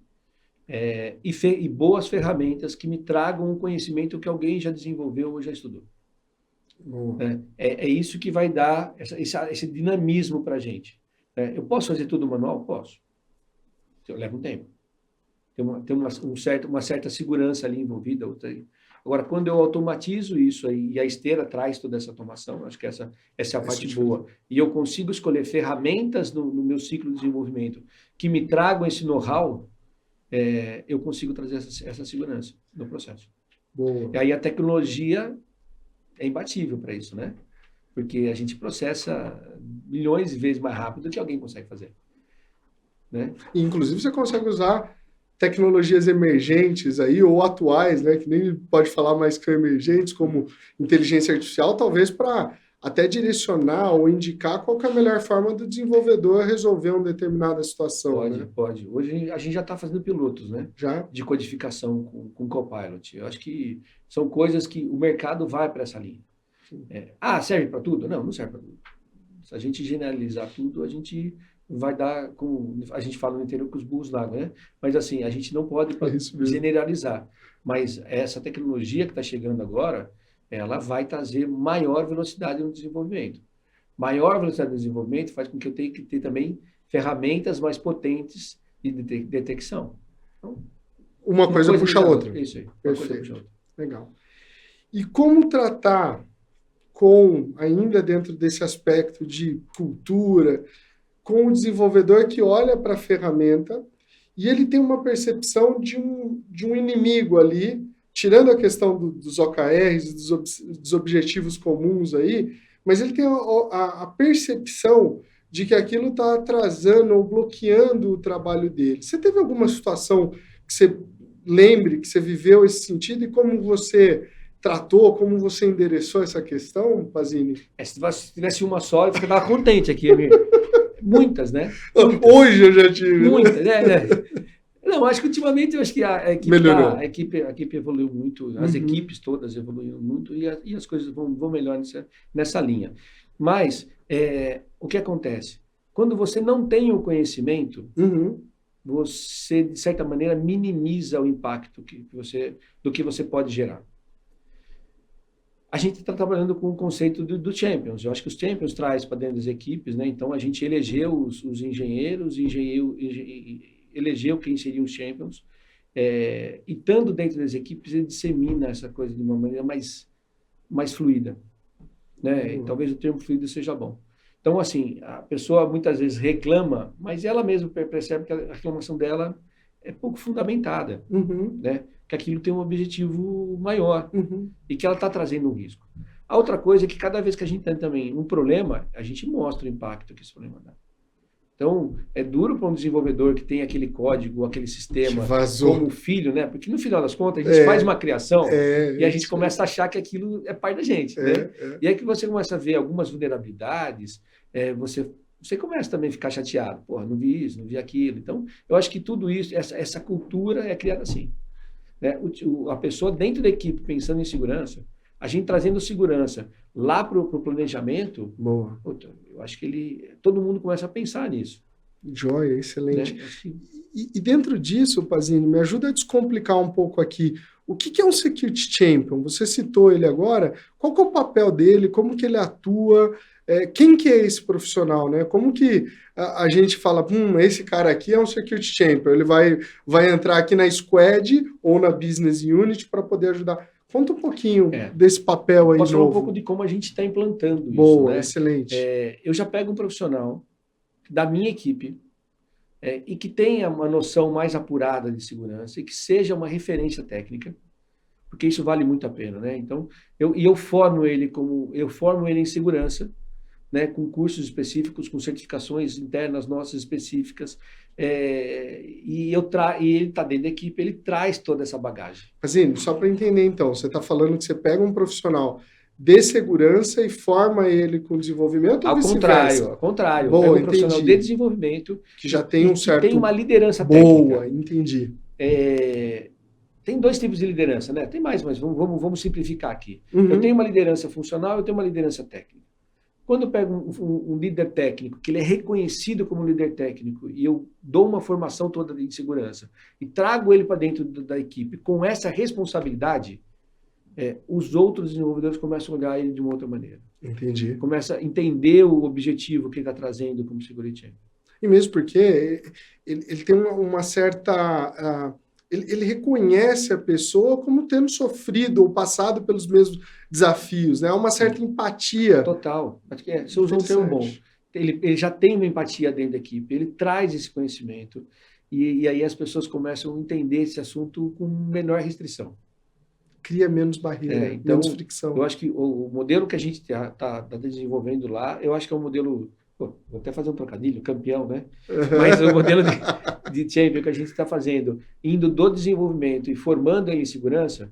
e boas ferramentas que me tragam um conhecimento que alguém já desenvolveu ou já estudou. É isso que vai dar esse dinamismo para a gente. Eu posso fazer tudo manual? Posso. Leva um tempo. Tem uma certa segurança ali envolvida. Agora, quando eu automatizo isso aí, e a esteira traz toda essa automação, acho que essa é a parte boa. E eu consigo escolher ferramentas no meu ciclo de desenvolvimento que me tragam esse know-how, eu consigo trazer essa segurança no processo. Boa. E aí a tecnologia é imbatível para isso, né? Porque a gente processa milhões de vezes mais rápido do que alguém consegue fazer. Né? E, inclusive, você consegue usar tecnologias emergentes aí, ou atuais, né, que nem pode falar mais que são emergentes, como inteligência artificial, talvez para até direcionar ou indicar qual que é a melhor forma do desenvolvedor resolver uma determinada situação. Pode. Hoje a gente já está fazendo pilotos, né? Já? De codificação com Copilot. Eu acho que são coisas que o mercado vai para essa linha. Serve para tudo? Não serve para tudo. Se a gente generalizar tudo, a gente vai dar, a gente fala no interior com os burros na água, né? Mas assim, a gente não pode generalizar. Mas essa tecnologia que está chegando agora, ela vai trazer maior velocidade no desenvolvimento. Maior velocidade no desenvolvimento faz com que eu tenha que ter também ferramentas mais potentes de detecção. Então, uma coisa puxa a outra. Isso aí. Perfeito. Legal. E como tratar ainda dentro desse aspecto de cultura, com o desenvolvedor que olha para a ferramenta e ele tem uma percepção de um inimigo ali, tirando a questão dos OKRs, dos objetivos comuns aí, mas ele tem a percepção de que aquilo está atrasando ou bloqueando o trabalho dele. Você teve alguma situação que você lembre, que você viveu esse sentido e como você tratou, como você endereçou essa questão, Pazini? Se tivesse uma só, eu ficava contente aqui, amigo. Muitas, né? Muitas. Hoje eu já tive. Muitas, né? Não, acho que ultimamente eu acho que a equipe evoluiu muito, as equipes todas evoluíram muito e as coisas vão melhor nessa linha. Mas o que acontece? Quando você não tem o conhecimento, você, de certa maneira, minimiza o impacto do que você pode gerar. A gente está trabalhando com o conceito do Champions. Eu acho que os Champions traz para dentro das equipes, né? Então, a gente elegeu os engenheiros, elegeu quem seriam os Champions, e estando dentro das equipes, ele dissemina essa coisa de uma maneira mais fluida. Né? E talvez o termo fluido seja bom. Então, assim, a pessoa muitas vezes reclama, mas ela mesma percebe que a reclamação dela é pouco fundamentada, Uhum. né? Que aquilo tem um objetivo maior Uhum. e que ela está trazendo um risco. A outra coisa é que cada vez que a gente tem também um problema, a gente mostra o impacto que esse problema dá. Então, é duro para um desenvolvedor que tem aquele código, aquele Que sistema vazou. como filho, né? Porque no final das contas a gente faz uma criação e a gente isso começa a achar que aquilo é parte da gente, né? é. E aí que você começa a ver algumas vulnerabilidades, você começa também a ficar chateado. Porra, não vi isso, não vi aquilo. Então, eu acho que tudo isso, essa cultura é criada assim, né? A pessoa dentro da equipe pensando em segurança, a gente trazendo segurança lá para o planejamento, Boa. puta, eu acho que todo mundo começa a pensar nisso. Joia, excelente. Né? E dentro disso, Pazini, me ajuda a descomplicar um pouco aqui. O que é um Security Champion? Você citou ele agora. Qual que é o papel dele? Como que ele atua? Quem que é esse profissional, né? Como que a gente fala, esse cara aqui é um Security Champion, ele vai entrar aqui na Squad ou na Business Unit para poder ajudar. Conta um pouquinho desse papel aí. Posso falar um pouco de como a gente está implantando isso. Boa, né? Excelente. Eu já pego um profissional da minha equipe e que tenha uma noção mais apurada de segurança e que seja uma referência técnica, porque isso vale muito a pena, né? Então, eu formo ele em segurança, né, com cursos específicos, com certificações internas nossas específicas, e ele está dentro da equipe, ele traz toda essa bagagem. Pazini, só para entender então, você está falando que você pega um profissional de segurança e forma ele com desenvolvimento ou vice-versa? Ao contrário. Boa, pega um profissional de desenvolvimento que já tem que tem uma liderança técnica. Boa, entendi. Tem dois tipos de liderança, né? Tem mais, mas vamos simplificar aqui. Uhum. Eu tenho uma liderança funcional, eu tenho uma liderança técnica. Quando eu pego um líder técnico, que ele é reconhecido como líder técnico, e eu dou uma formação toda de segurança, e trago ele para dentro da equipe com essa responsabilidade, os outros desenvolvedores começam a olhar ele de uma outra maneira. Entendi. Começa a entender o objetivo que ele está trazendo como security champion. E mesmo porque ele tem uma certa... Ele reconhece a pessoa como tendo sofrido ou passado pelos mesmos desafios, né? Há uma certa empatia. Total. Você usou um termo bom. Ele já tem uma empatia dentro da equipe, ele traz esse conhecimento e aí as pessoas começam a entender esse assunto com menor restrição. Cria menos barreira, então, menos fricção. Eu acho que o modelo que a gente está desenvolvendo lá, eu acho que é um modelo... vou até fazer um trocadilho, campeão, né? Mas o modelo de champion que a gente está fazendo, indo do desenvolvimento e formando ele em segurança,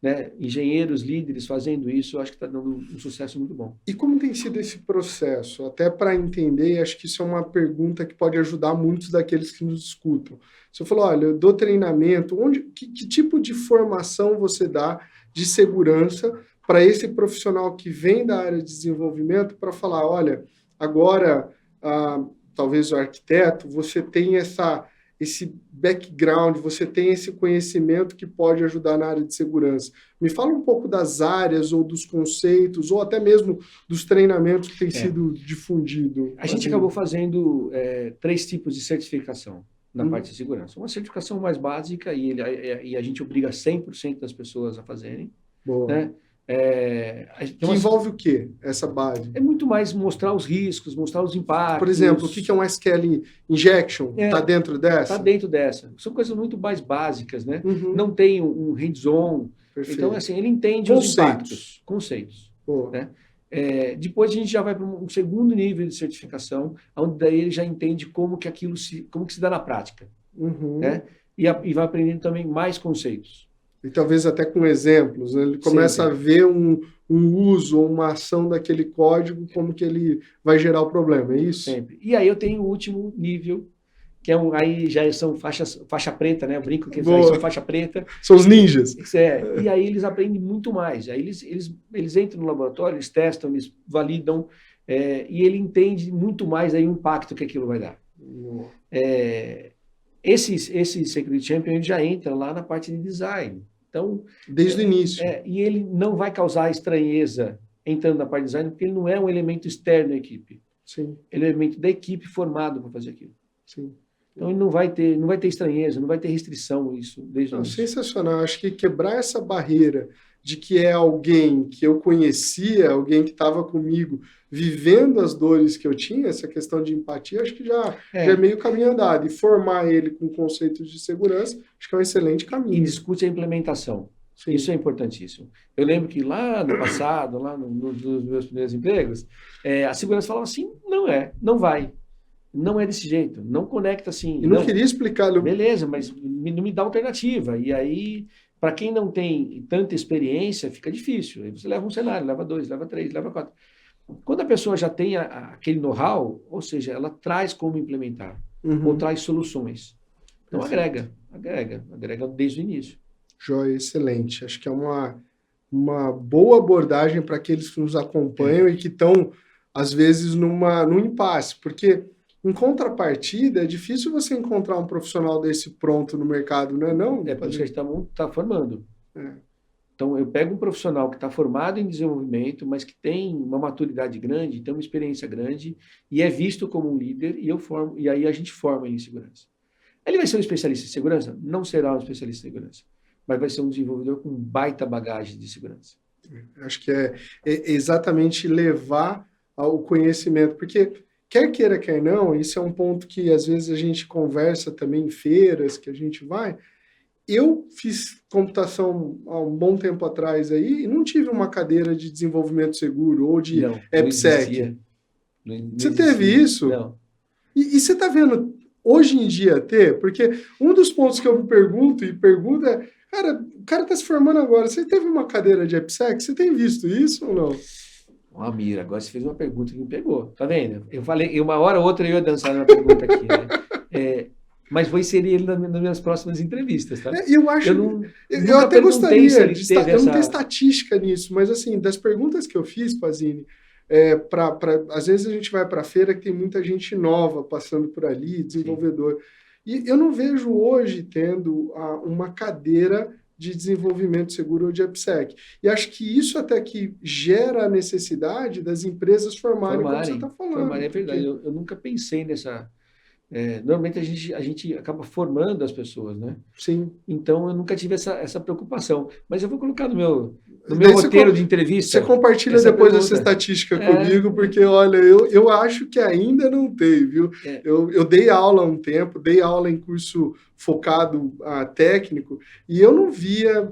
né? Engenheiros, líderes fazendo isso, eu acho que está dando um sucesso muito bom. E como tem sido esse processo? Até para entender, acho que isso é uma pergunta que pode ajudar muitos daqueles que nos escutam. Você falou, olha, eu dou treinamento, que tipo de formação você dá de segurança para esse profissional que vem da área de desenvolvimento para falar, olha, agora, talvez o arquiteto, você tem esse background, você tem esse conhecimento que pode ajudar na área de segurança. Me fala um pouco das áreas ou dos conceitos, ou até mesmo dos treinamentos que têm sido difundidos. A gente acabou fazendo 3 tipos de certificação na parte de segurança. Uma certificação mais básica, e a gente obriga 100% das pessoas a fazerem. Boa. Né? Que envolve o quê, essa base? É muito mais mostrar os riscos, mostrar os impactos. Por exemplo, o que é um SQL injection? Está dentro dessa? Está dentro dessa. São coisas muito mais básicas, né? Uhum. Não tem um hands-on. Então, assim, ele entende os impactos. Conceitos. Né? Depois a gente já vai para um segundo nível de certificação, onde daí ele já entende como que se dá na prática. Uhum. Né? E vai aprendendo também mais conceitos. E talvez até com exemplos, né? Ele começa a ver um uso ou uma ação daquele código, como que ele vai gerar o problema, é isso? Sempre. E aí eu tenho o último nível, que aí já são faixa preta, né? Eu brinco que eles são faixa preta. São os ninjas. E aí eles aprendem muito mais. Aí eles entram no laboratório, eles testam, eles validam, e ele entende muito mais aí o impacto que aquilo vai dar. Esse Security Champion ele já entra lá na parte de design. Então, desde o início. E ele não vai causar estranheza entrando na parte de design, porque ele não é um elemento externo à equipe. Sim. Ele é um elemento da equipe formado para fazer aquilo. Sim. Então, ele não vai ter estranheza, não vai ter restrição isso desde o início. Sensacional. Acho que quebrar essa barreira de que é alguém que eu conhecia, alguém que estava comigo, vivendo as dores que eu tinha, essa questão de empatia, acho que já é meio caminho andado. E formar ele com conceitos de segurança, acho que é um excelente caminho. E discute a implementação. Sim. Isso é importantíssimo. Eu lembro que lá no passado, lá nos meus primeiros empregos, a segurança falava assim, não vai. Não é desse jeito, não conecta assim. E não queria explicar. Beleza, mas não me dá alternativa. E aí, para quem não tem tanta experiência, fica difícil. Aí você leva um cenário, leva 2, leva 3, leva 4. Quando a pessoa já tem aquele know-how, ou seja, ela traz como implementar, ou traz soluções. Então agrega desde o início. Joia, excelente. Acho que é uma boa abordagem para aqueles que nos acompanham e que estão, às vezes, num impasse, porque em contrapartida, é difícil você encontrar um profissional desse pronto no mercado, não é não? É por isso que a gente está formando. Então, eu pego um profissional que está formado em desenvolvimento, mas que tem uma maturidade grande, tem uma experiência grande, e é visto como um líder, e aí a gente forma ele em segurança. Ele vai ser um especialista em segurança? Não será um especialista em segurança, mas vai ser um desenvolvedor com baita bagagem de segurança. Acho que é exatamente levar ao conhecimento, porque quer queira, quer não, isso é um ponto que às vezes a gente conversa também em feiras que a gente vai. Eu fiz computação há um bom tempo atrás aí e não tive uma cadeira de desenvolvimento seguro ou de AppSec. Você teve isso? Não. E você está vendo hoje em dia ter? Porque um dos pontos que eu me pergunto é, cara, o cara está se formando agora, você teve uma cadeira de AppSec? Você tem visto isso ou não? Amir, agora você fez uma pergunta que me pegou. Tá vendo? Eu falei, uma hora ou outra eu ia dançar na pergunta aqui, né? Mas vou inserir ele nas minhas próximas entrevistas, tá? Eu acho. Eu até gostaria de eu não tenho estatística nisso, mas assim, das perguntas que eu fiz, Pazini, às vezes a gente vai para a feira que tem muita gente nova passando por ali, desenvolvedor. Sim. E eu não vejo hoje tendo uma cadeira de desenvolvimento seguro ou de AppSec. E acho que isso até que gera a necessidade das empresas formarem como você está falando. É verdade, eu nunca pensei nessa... normalmente a gente acaba formando as pessoas, né? Sim. Então eu nunca tive essa preocupação. Mas eu vou colocar no meu roteiro de entrevista. Você compartilha depois essa estatística comigo, porque olha, eu acho que ainda não tem, viu? Eu dei aula há um tempo, dei aula em curso focado técnico, e eu não via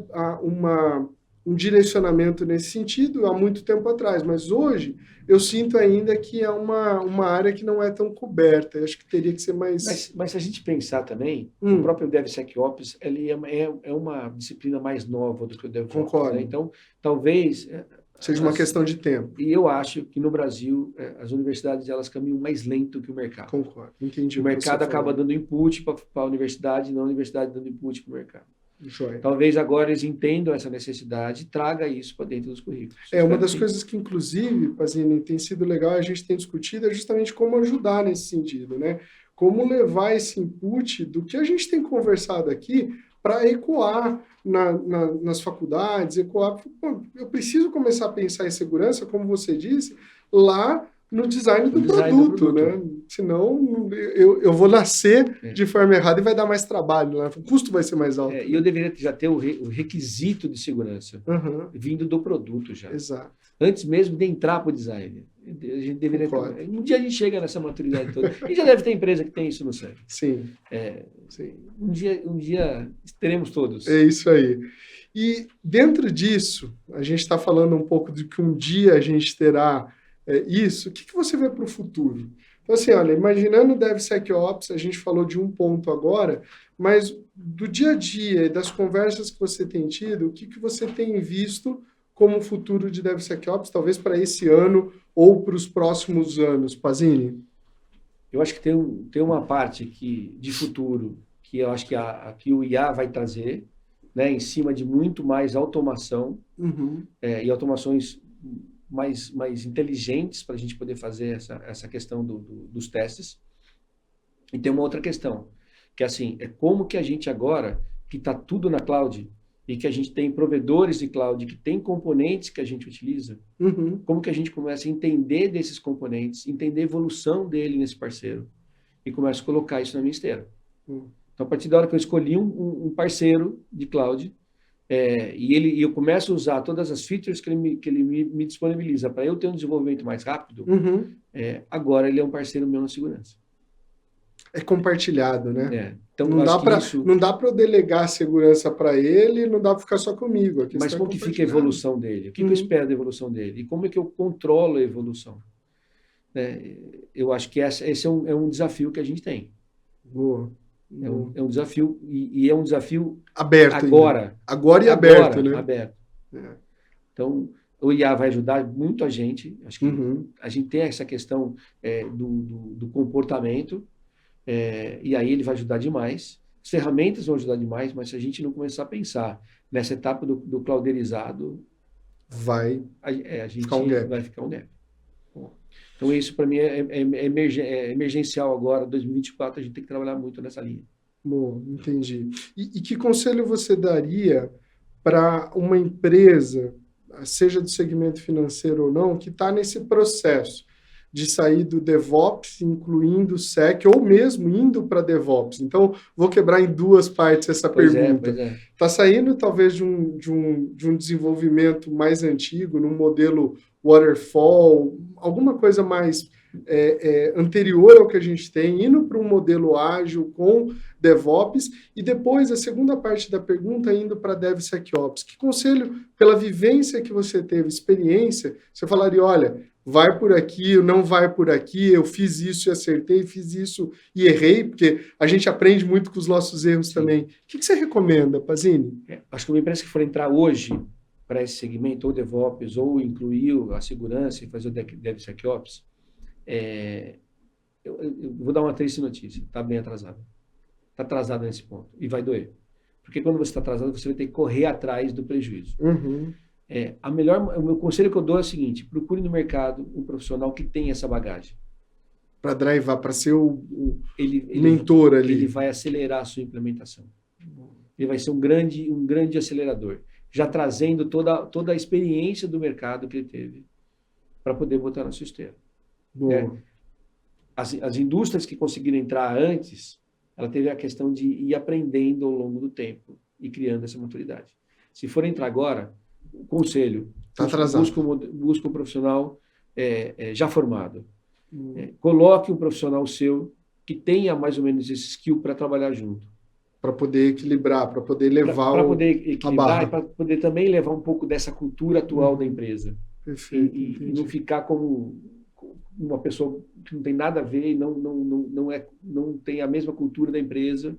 um direcionamento nesse sentido há muito tempo atrás, mas hoje eu sinto ainda que é uma área que não é tão coberta. Eu acho que teria que ser mais... Mas se a gente pensar também, o próprio DevSecOps ele é uma disciplina mais nova do que o DevOps. Concordo. Né? Então, talvez... seja uma questão de tempo. E eu acho que no Brasil, as universidades elas caminham mais lento que o mercado. Concordo, entendi. O mercado acaba dando input para a universidade, não a universidade dando input para o mercado. Joia. Talvez agora eles entendam essa necessidade e traga isso para dentro dos currículos. Uma das coisas que, inclusive, Pazini, tem sido legal, a gente tem discutido, é justamente como ajudar nesse sentido, né? Como levar esse input do que a gente tem conversado aqui para ecoar nas faculdades, ecoar... Pô, eu preciso começar a pensar em segurança, como você disse, lá no design do produto, né? Senão eu vou nascer de forma errada e vai dar mais trabalho, né? O custo vai ser mais alto. E eu deveria já ter o requisito de segurança vindo do produto já. Exato. Antes mesmo de entrar para o design. A gente deveria ter... Um dia a gente chega nessa maturidade toda. E já deve ter empresa que tem isso no CERN. Sim. Sim. Um dia teremos todos. É isso aí. E dentro disso, a gente está falando um pouco de que um dia a gente terá isso. O que você vê para o futuro? Então, assim, olha, imaginando o DevSecOps, a gente falou de um ponto agora, mas do dia a dia e das conversas que você tem tido, o que você tem visto como futuro de DevSecOps, talvez para esse ano ou para os próximos anos, Pazini? Eu acho que tem uma parte de futuro que eu acho que o IA vai trazer, né, em cima de muito mais automação e automações mais inteligentes para a gente poder fazer essa questão dos testes. E tem uma outra questão, que assim, é como que a gente agora, que está tudo na cloud, e que a gente tem provedores de cloud, que tem componentes que a gente utiliza, como que a gente começa a entender desses componentes, entender a evolução dele nesse parceiro, e começa a colocar isso na minha esteira. Então, a partir da hora que eu escolhi um parceiro de cloud, e eu começo a usar todas as features que ele me disponibiliza para eu ter um desenvolvimento mais rápido, agora ele é um parceiro meu na segurança. É compartilhado, né? Então, não dá para eu delegar a segurança para ele, não dá para ficar só comigo. Mas como que fica a evolução dele? O que eu espero da evolução dele? E como é que eu controlo a evolução? Eu acho que esse é um desafio que a gente tem. Boa. É um desafio, e é um desafio aberto agora. Ainda. Agora e aberto, né? Aberto. Então, o IA vai ajudar muito a gente. Acho que a gente tem essa questão do comportamento, e aí ele vai ajudar demais. As ferramentas vão ajudar demais, mas se a gente não começar a pensar nessa etapa do clouderizado, a gente vai ficar um gap. Então, isso para mim é emergencial agora, 2024, a gente tem que trabalhar muito nessa linha. Bom, entendi. E que conselho você daria para uma empresa, seja do segmento financeiro ou não, que está nesse processo de sair do DevOps, incluindo o Sec, ou mesmo indo para DevOps? Então, vou quebrar em duas partes essa pergunta. Está saindo, talvez, de um desenvolvimento mais antigo, num modelo waterfall, alguma coisa mais anterior ao que a gente tem, indo para um modelo ágil com DevOps, e depois, a segunda parte da pergunta, indo para DevSecOps. Que conselho, pela vivência que você teve, experiência, você falaria, olha, vai por aqui, não vai por aqui, eu fiz isso e acertei, fiz isso e errei, porque a gente aprende muito com os nossos erros também. O que você recomenda, Pazini? Acho que uma empresa que for entrar hoje para esse segmento, ou DevOps, ou incluir a segurança e fazer o DevSecOps, eu vou dar uma triste notícia, está bem atrasado. Está atrasado nesse ponto, e vai doer. Porque quando você está atrasado, você vai ter que correr atrás do prejuízo. O meu conselho que eu dou é o seguinte: procure no mercado um profissional que tenha essa bagagem. Para drivar, para ser o mentor ali. Ele vai acelerar a sua implementação. Ele vai ser um grande acelerador, já trazendo toda a experiência do mercado que ele teve para poder botar na sua esteira. As indústrias que conseguiram entrar antes, ela teve a questão de ir aprendendo ao longo do tempo e criando essa maturidade. Se for entrar agora, o conselho, busca um profissional já formado. Coloque um profissional seu que tenha mais ou menos esse skill para trabalhar junto. Para poder equilibrar, para poder levar para poder equilibrar e para poder também levar um pouco dessa cultura atual da empresa. Perfeito. E não ficar como uma pessoa que não tem nada a ver e não tem a mesma cultura da empresa,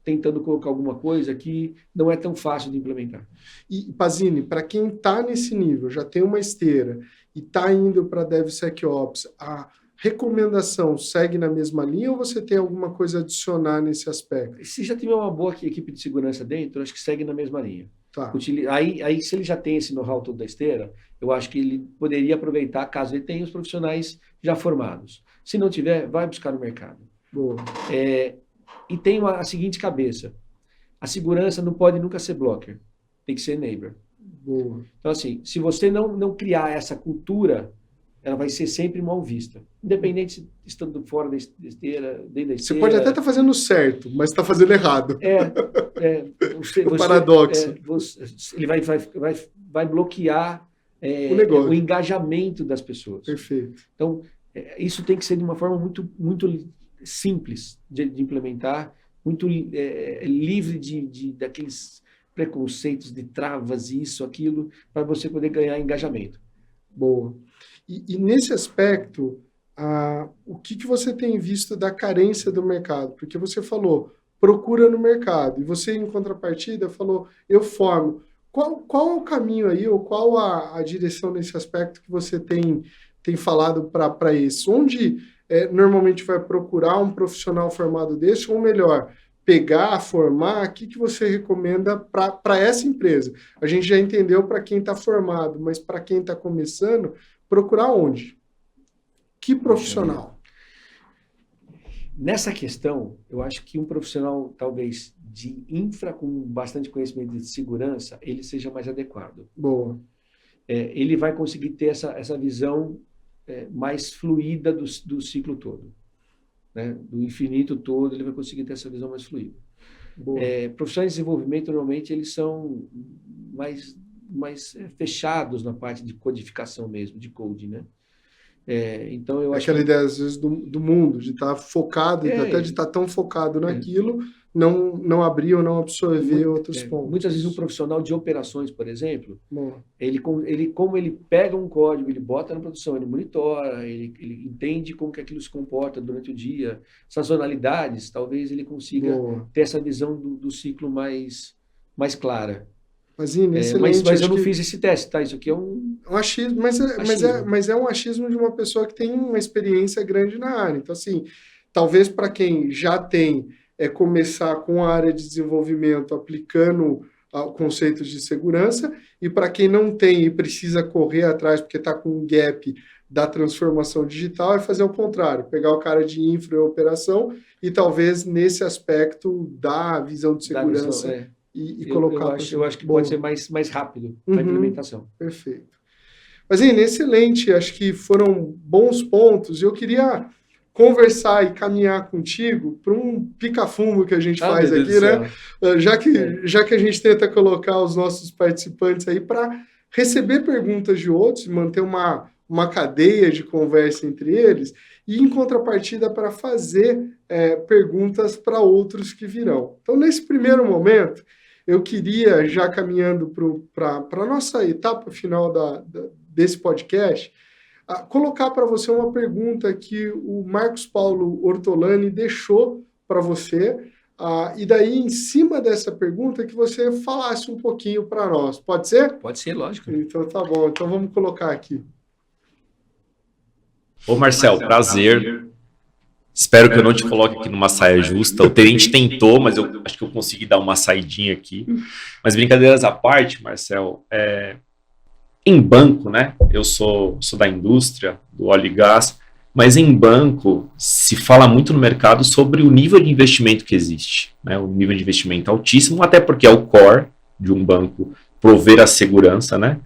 tentando colocar alguma coisa que não é tão fácil de implementar. E, Pazini, para quem está nesse nível, já tem uma esteira e está indo para DevSecOps, a recomendação segue na mesma linha ou você tem alguma coisa a adicionar nesse aspecto? Se já tiver uma boa equipe de segurança dentro, acho que segue na mesma linha. Tá. Aí, se ele já tem esse know-how todo da esteira, eu acho que ele poderia aproveitar, caso ele tenha os profissionais já formados. Se não tiver, vai buscar no mercado. Boa. E tem a seguinte cabeça: a segurança não pode nunca ser blocker, tem que ser enabler. Boa. Então, assim, se você não criar essa cultura, ela vai ser sempre mal vista. Independente de estando fora da esteira, dentro da esteira. Você pode até estar fazendo certo, mas está fazendo errado. O paradoxo. Ele vai bloquear o engajamento das pessoas. Perfeito. Então, isso tem que ser de uma forma muito, muito simples de implementar, muito livre daqueles preconceitos, de travas, isso, aquilo, para você poder ganhar engajamento. Boa. E nesse aspecto, o que você tem visto da carência do mercado? Porque você falou, procura no mercado, e você, em contrapartida, falou, eu formo. Qual é o caminho aí, ou qual a direção nesse aspecto que você tem falado para isso? Onde normalmente vai procurar um profissional formado desse, ou melhor, pegar, formar? O que você recomenda para essa empresa? A gente já entendeu para quem está formado, mas para quem está começando, procurar onde? Que profissional? Nessa questão, eu acho que um profissional, talvez, de infra, com bastante conhecimento de segurança, ele seja mais adequado. Boa. Ele vai conseguir ter essa visão mais fluida do ciclo todo. Né? Do infinito todo, ele vai conseguir ter essa visão mais fluida. Profissionais de desenvolvimento, normalmente, eles são mais fechados na parte de codificação mesmo, de coding, né? Então, eu acho aquela ideia, às vezes, do mundo, de estar focado, até de estar tão focado naquilo, não abrir ou não absorver outros pontos. Muitas vezes um profissional de operações, por exemplo, como ele pega um código, ele bota na produção, ele monitora, ele entende como que aquilo se comporta durante o dia, sazonalidades, talvez ele consiga ter essa visão do ciclo mais clara. Mas eu não fiz esse teste, tá? Isso aqui é um achismo, mas é um achismo de uma pessoa que tem uma experiência grande na área. Então, assim, talvez para quem já tem, começar com a área de desenvolvimento aplicando conceitos de segurança, e para quem não tem e precisa correr atrás porque está com um gap da transformação digital, é fazer o contrário, pegar o cara de infra e operação e talvez nesse aspecto da visão de segurança e colocar... Eu acho que pode ser mais rápido a implementação. Perfeito. Mas, excelente, acho que foram bons pontos. Eu queria conversar e caminhar contigo para um pica-fumo que a gente faz aqui, né? Já que a gente tenta colocar os nossos participantes aí para receber perguntas de outros, manter uma cadeia de conversa entre eles, e em contrapartida para fazer perguntas para outros que virão. Então, nesse primeiro momento, eu queria, já caminhando para a nossa etapa final desse podcast, colocar para você uma pergunta que o Marcos Paulo Ortolani deixou para você, e daí, em cima dessa pergunta, que você falasse um pouquinho para nós. Pode ser? Pode ser, lógico. Então, tá bom. Então, vamos colocar aqui. Ô, Marcel, prazer. Espero que eu não te coloque aqui numa saia justa. O Terente tentou, mas eu acho que eu consegui dar uma saidinha aqui. Mas brincadeiras à parte, Marcel, em banco, né? Eu sou da indústria, do óleo e gás, mas em banco se fala muito no mercado sobre o nível de investimento que existe, né? O nível de investimento altíssimo, até porque é o core de um banco prover a segurança, né?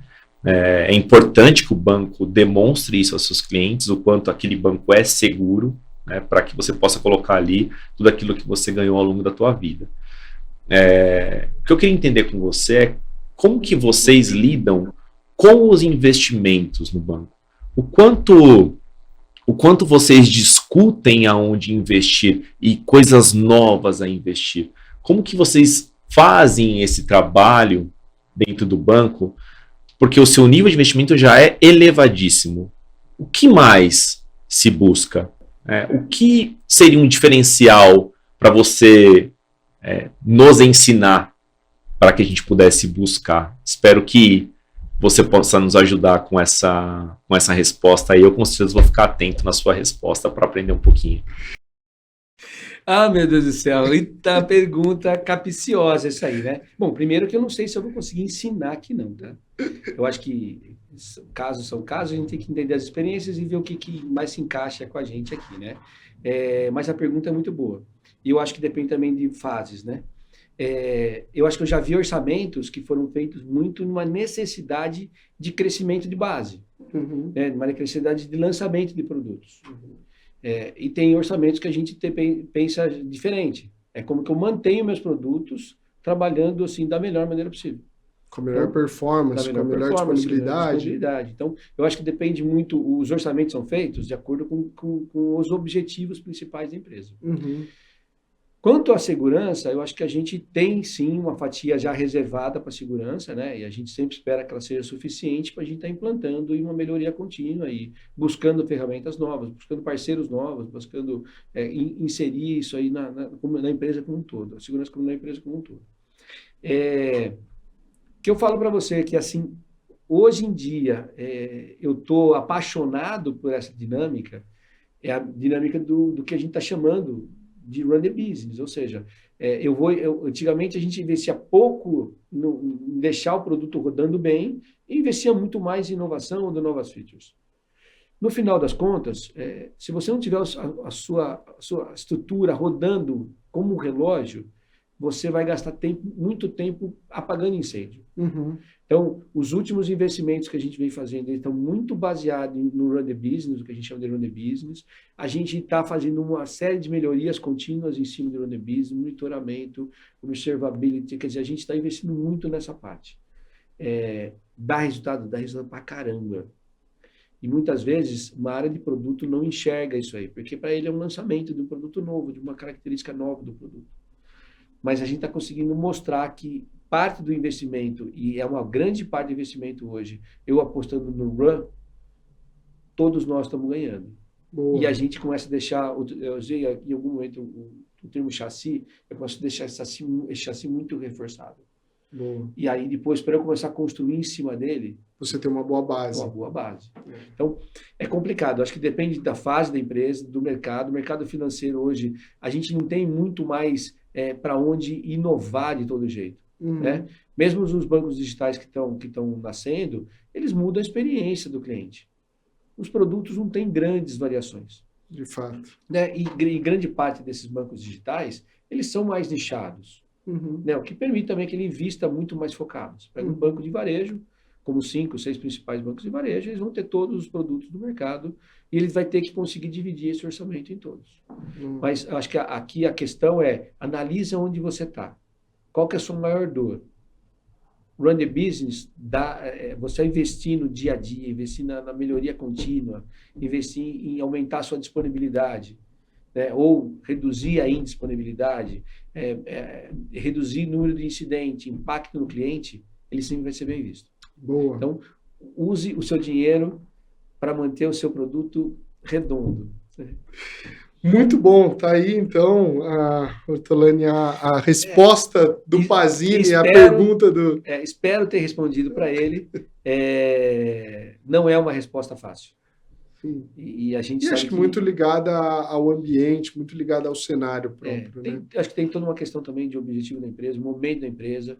É importante que o banco demonstre isso aos seus clientes, o quanto aquele banco é seguro, né, para que você possa colocar ali tudo aquilo que você ganhou ao longo da tua vida. O que eu queria entender com você é como que vocês lidam com os investimentos no banco. O quanto vocês discutem aonde investir e coisas novas a investir. Como que vocês fazem esse trabalho dentro do banco? Porque o seu nível de investimento já é elevadíssimo. O que mais se busca? O que seria um diferencial para você nos ensinar para que a gente pudesse buscar? Espero que você possa nos ajudar com essa resposta aí. Eu com certeza vou ficar atento na sua resposta para aprender um pouquinho. Ah, meu Deus do céu, eita pergunta capciosa essa aí, né? Bom, primeiro que eu não sei se eu vou conseguir ensinar aqui não, tá? Eu acho que casos são casos, a gente tem que entender as experiências e ver o que mais se encaixa com a gente aqui, né? Mas a pergunta é muito boa. E eu acho que depende também de fases, né? Eu acho que eu já vi orçamentos que foram feitos muito numa necessidade de crescimento de base, numa necessidade de lançamento de produtos. E tem orçamentos que a gente pensa diferente. É como que eu mantenho meus produtos trabalhando assim da melhor maneira possível. Com a melhor performance, com a melhor disponibilidade. Então, eu acho que depende muito, os orçamentos são feitos de acordo com os objetivos principais da empresa. Quanto à segurança, eu acho que a gente tem sim uma fatia já reservada para a segurança, né? E a gente sempre espera que ela seja suficiente para a gente estar implantando em uma melhoria contínua e buscando ferramentas novas, buscando parceiros novos, buscando inserir isso aí na empresa como um todo, a segurança na empresa como um todo. Que eu falo para você que assim, hoje em dia eu estou apaixonado por essa dinâmica, é a dinâmica do que a gente está chamando de run the business, ou seja, antigamente a gente investia pouco em deixar o produto rodando bem e investia muito mais em inovação ou em novas features. No final das contas, se você não tiver a sua estrutura rodando como um relógio, você vai gastar muito tempo apagando incêndio. Uhum. Então, os últimos investimentos que a gente vem fazendo eles estão muito baseados no Run the Business, o que a gente chama de Run the Business. A gente está fazendo uma série de melhorias contínuas em cima do Run the Business, monitoramento, observability, quer dizer, a gente está investindo muito nessa parte. Dá resultado pra caramba. E muitas vezes uma área de produto não enxerga isso aí, porque para ele é um lançamento de um produto novo, de uma característica nova do produto. Mas a gente está conseguindo mostrar que parte do investimento, e é uma grande parte do investimento hoje, eu apostando no Run, todos nós estamos ganhando. Boa. E a gente começa a deixar, eu usei em algum momento o termo chassi, eu posso deixar esse chassi muito reforçado. Boa. E aí depois, para eu começar a construir em cima dele, você tem uma boa base. Uma boa base. Então, é complicado. Acho que depende da fase da empresa, do mercado. O mercado financeiro hoje, a gente não tem muito mais para onde inovar de todo jeito. Uhum. Né? Mesmo os bancos digitais que estão nascendo, eles mudam a experiência do cliente. Os produtos não têm grandes variações. De fato. Né? E grande parte desses bancos digitais, eles são mais nichados. Uhum. Né? O que permite também que ele invista muito mais focado. Você pega um banco de varejo, como 5, 6 principais bancos de varejo, eles vão ter todos os produtos do mercado e ele vai ter que conseguir dividir esse orçamento em todos. Mas eu acho que aqui a questão analisa onde você está. Qual que é a sua maior dor? Run the business, você investir no dia a dia, investir na melhoria contínua, investir em aumentar a sua disponibilidade, né? Ou reduzir a indisponibilidade, reduzir o número de incidente, impacto no cliente, ele sempre vai ser bem visto. Boa. Então, use o seu dinheiro para manter o seu produto redondo. Muito bom. Tá aí, então, Ortolani, a resposta do Pazini, a pergunta do... espero ter respondido para ele. Não é uma resposta fácil. Sim. E a gente e sabe acho que muito ligada ao ambiente, muito ligada ao cenário próprio. Né? Acho que tem toda uma questão também de objetivo da empresa, momento da empresa,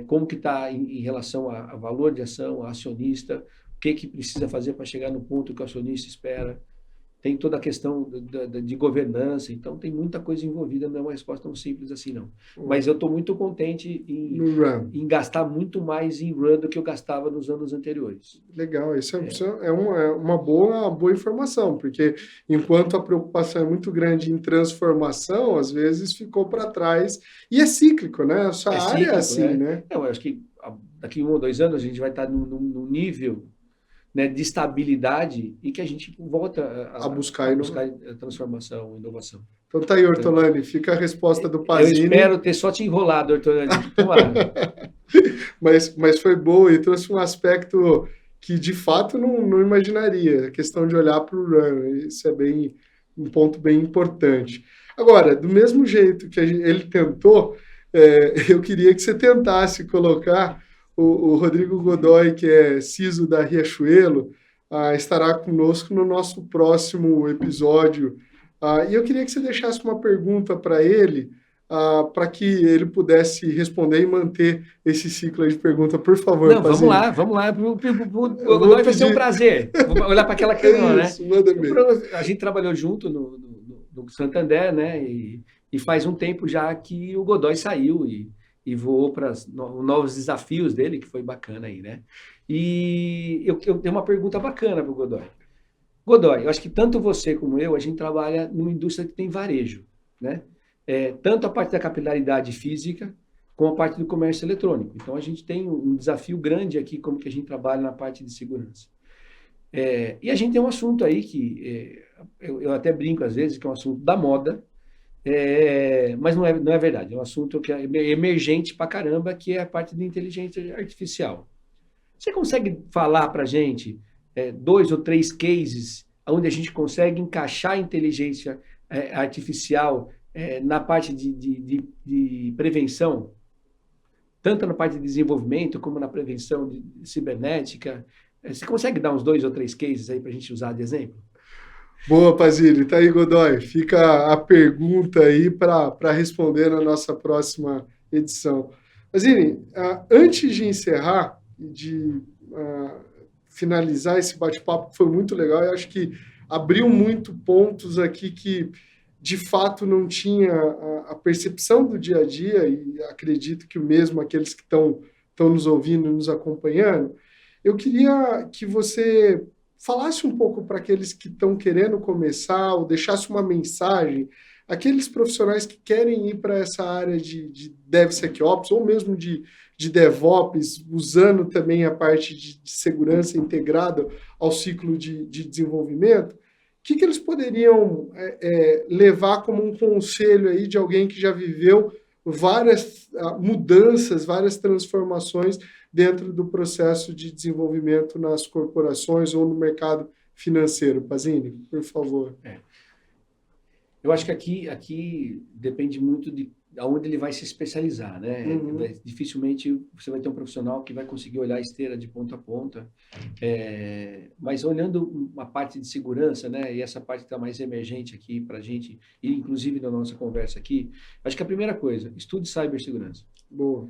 como que está em relação a valor de ação, a acionista, o que precisa fazer para chegar no ponto que o acionista espera. Tem toda a questão de governança, então tem muita coisa envolvida, não é uma resposta tão simples assim, não. Mas eu estou muito contente em gastar muito mais em Run do que eu gastava nos anos anteriores. Legal, isso é uma boa informação, porque enquanto a preocupação é muito grande em transformação, às vezes ficou para trás, e é cíclico, né? Essa área é assim, né? Eu acho que daqui 1 ou 2 anos a gente vai estar num nível... Né, de estabilidade e que a gente volta a buscar a transformação, inovação. Então tá aí, Ortolani, fica a resposta do Pazini. Eu espero ter só te enrolado, Ortolani. mas foi boa e trouxe um aspecto que de fato não imaginaria, a questão de olhar para o Run, isso é um ponto bem importante. Agora, do mesmo jeito que ele tentou, eu queria que você tentasse colocar o Rodrigo Godoy, que é CISO da Riachuelo, estará conosco no nosso próximo episódio. E eu queria que você deixasse uma pergunta para ele, para que ele pudesse responder e manter esse ciclo de pergunta, por favor. Não, vamos lá. O Godoy vai ser um prazer. Vou olhar para aquela câmera, né? Manda mesmo. A gente trabalhou junto no Santander, né? E faz um tempo já que o Godoy saiu e voou para novos desafios dele, que foi bacana aí, né? E eu tenho uma pergunta bacana para o Godoy. Godoy, eu acho que tanto você como eu, a gente trabalha numa indústria que tem varejo, né? Tanto a parte da capilaridade física, como a parte do comércio eletrônico. Então, a gente tem um desafio grande aqui, como que a gente trabalha na parte de segurança. E a gente tem um assunto aí que eu até brinco às vezes, que é um assunto da moda, mas não é verdade, é um assunto que é emergente pra caramba, que é a parte de inteligência artificial. Você consegue falar para a gente 2 ou 3 cases onde a gente consegue encaixar a inteligência artificial na parte de prevenção, tanto na parte de desenvolvimento como na prevenção de cibernética? Você consegue dar uns 2 ou 3 cases aí para a gente usar de exemplo? Boa, Pazini. Tá aí, Godoy. Fica a pergunta aí para responder na nossa próxima edição. Pazini, antes de encerrar e de finalizar esse bate-papo, que foi muito legal, eu acho que abriu muito pontos aqui que de fato não tinha a percepção do dia a dia, e acredito que o mesmo aqueles que estão nos ouvindo, nos acompanhando, eu queria que você falasse um pouco para aqueles que estão querendo começar, ou deixasse uma mensagem, aqueles profissionais que querem ir para essa área de DevSecOps, ou mesmo de DevOps, usando também a parte de segurança integrada ao ciclo de desenvolvimento, o que eles poderiam levar como um conselho aí de alguém que já viveu várias mudanças, várias transformações dentro do processo de desenvolvimento nas corporações ou no mercado financeiro? Pazini, por favor. Eu acho que aqui depende muito de aonde ele vai se especializar, né? Dificilmente você vai ter um profissional que vai conseguir olhar a esteira de ponta a ponta, mas olhando uma parte de segurança, né? E essa parte que está mais emergente aqui para a gente, e inclusive na nossa conversa aqui, acho que a primeira coisa, estude cibersegurança. Boa.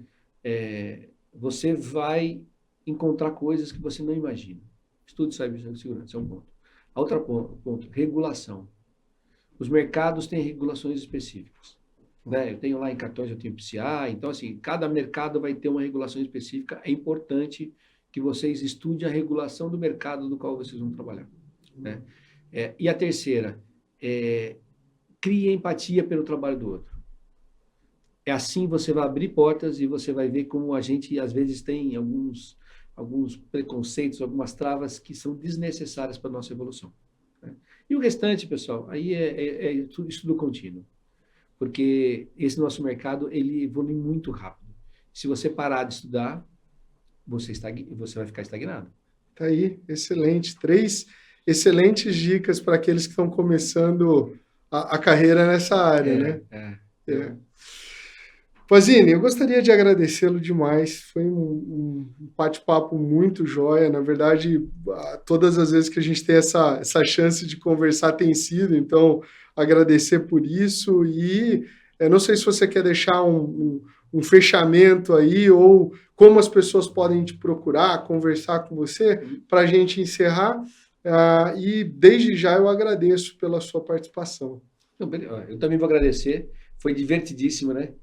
Você vai encontrar coisas que você não imagina. Estude cibersegurança, é um ponto. Outro ponto, regulação. Os mercados têm regulações específicas. Né? Eu tenho lá em cartões, eu tenho PCI, então assim, cada mercado vai ter uma regulação específica. É importante que vocês estudem a regulação do mercado do qual vocês vão trabalhar. Né? E a terceira, crie empatia pelo trabalho do outro. Assim você vai abrir portas e você vai ver como a gente às vezes tem alguns preconceitos, algumas travas que são desnecessárias para a nossa evolução. Né? E o restante, pessoal, aí é estudo contínuo. Porque esse nosso mercado, ele evolui muito rápido. Se você parar de estudar, você vai ficar estagnado. Tá aí, excelente. 3 excelentes dicas para aqueles que estão começando a carreira nessa área, né? Pazini, eu gostaria de agradecê-lo demais. Foi um bate-papo muito joia. Na verdade, todas as vezes que a gente tem essa chance de conversar tem sido, então agradecer por isso. E não sei se você quer deixar um fechamento aí, ou como as pessoas podem te procurar, conversar com você, para a gente encerrar. E desde já eu agradeço pela sua participação. Eu também vou agradecer. Foi divertidíssimo, né?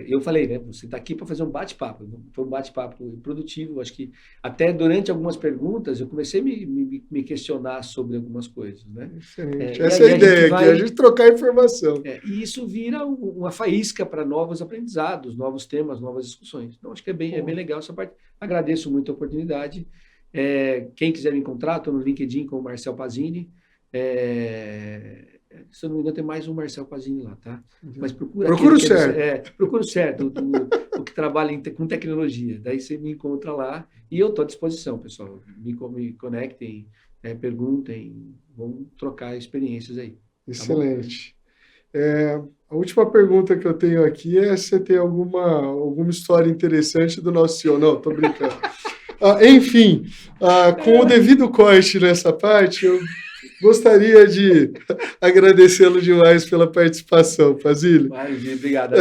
Eu falei, né? Você está aqui para fazer um bate-papo. Foi um bate-papo produtivo. Acho que até durante algumas perguntas eu comecei a me questionar sobre algumas coisas, né? Excelente. Essa é a ideia aqui, a gente trocar informação. E isso vira uma faísca para novos aprendizados, novos temas, novas discussões. Então, acho que é bem legal essa parte. Agradeço muito a oportunidade. Quem quiser me encontrar, estou no LinkedIn com o Marcel Pazini. Se eu não me engano, tem mais um Marcel Pazini lá, tá? Mas procura o certo. Procura o certo, o que trabalha com tecnologia. Daí você me encontra lá e eu estou à disposição, pessoal. Me conectem, perguntem, vamos trocar experiências aí. Excelente. A última pergunta que eu tenho aqui é se você tem alguma história interessante do nosso CEO. Não, estou brincando. Enfim, com o devido corte nessa parte, eu gostaria de agradecê-lo demais pela participação, Pazini. Obrigado.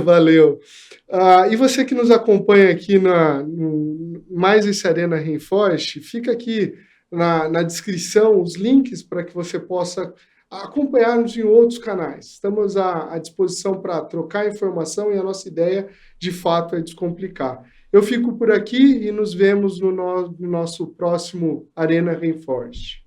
Valeu. E você que nos acompanha aqui mais esse Arena Reinforce, fica aqui na descrição os links para que você possa acompanhar-nos em outros canais. Estamos à disposição para trocar informação e a nossa ideia, de fato, é descomplicar. Eu fico por aqui e nos vemos no nosso próximo Arena Reinforce.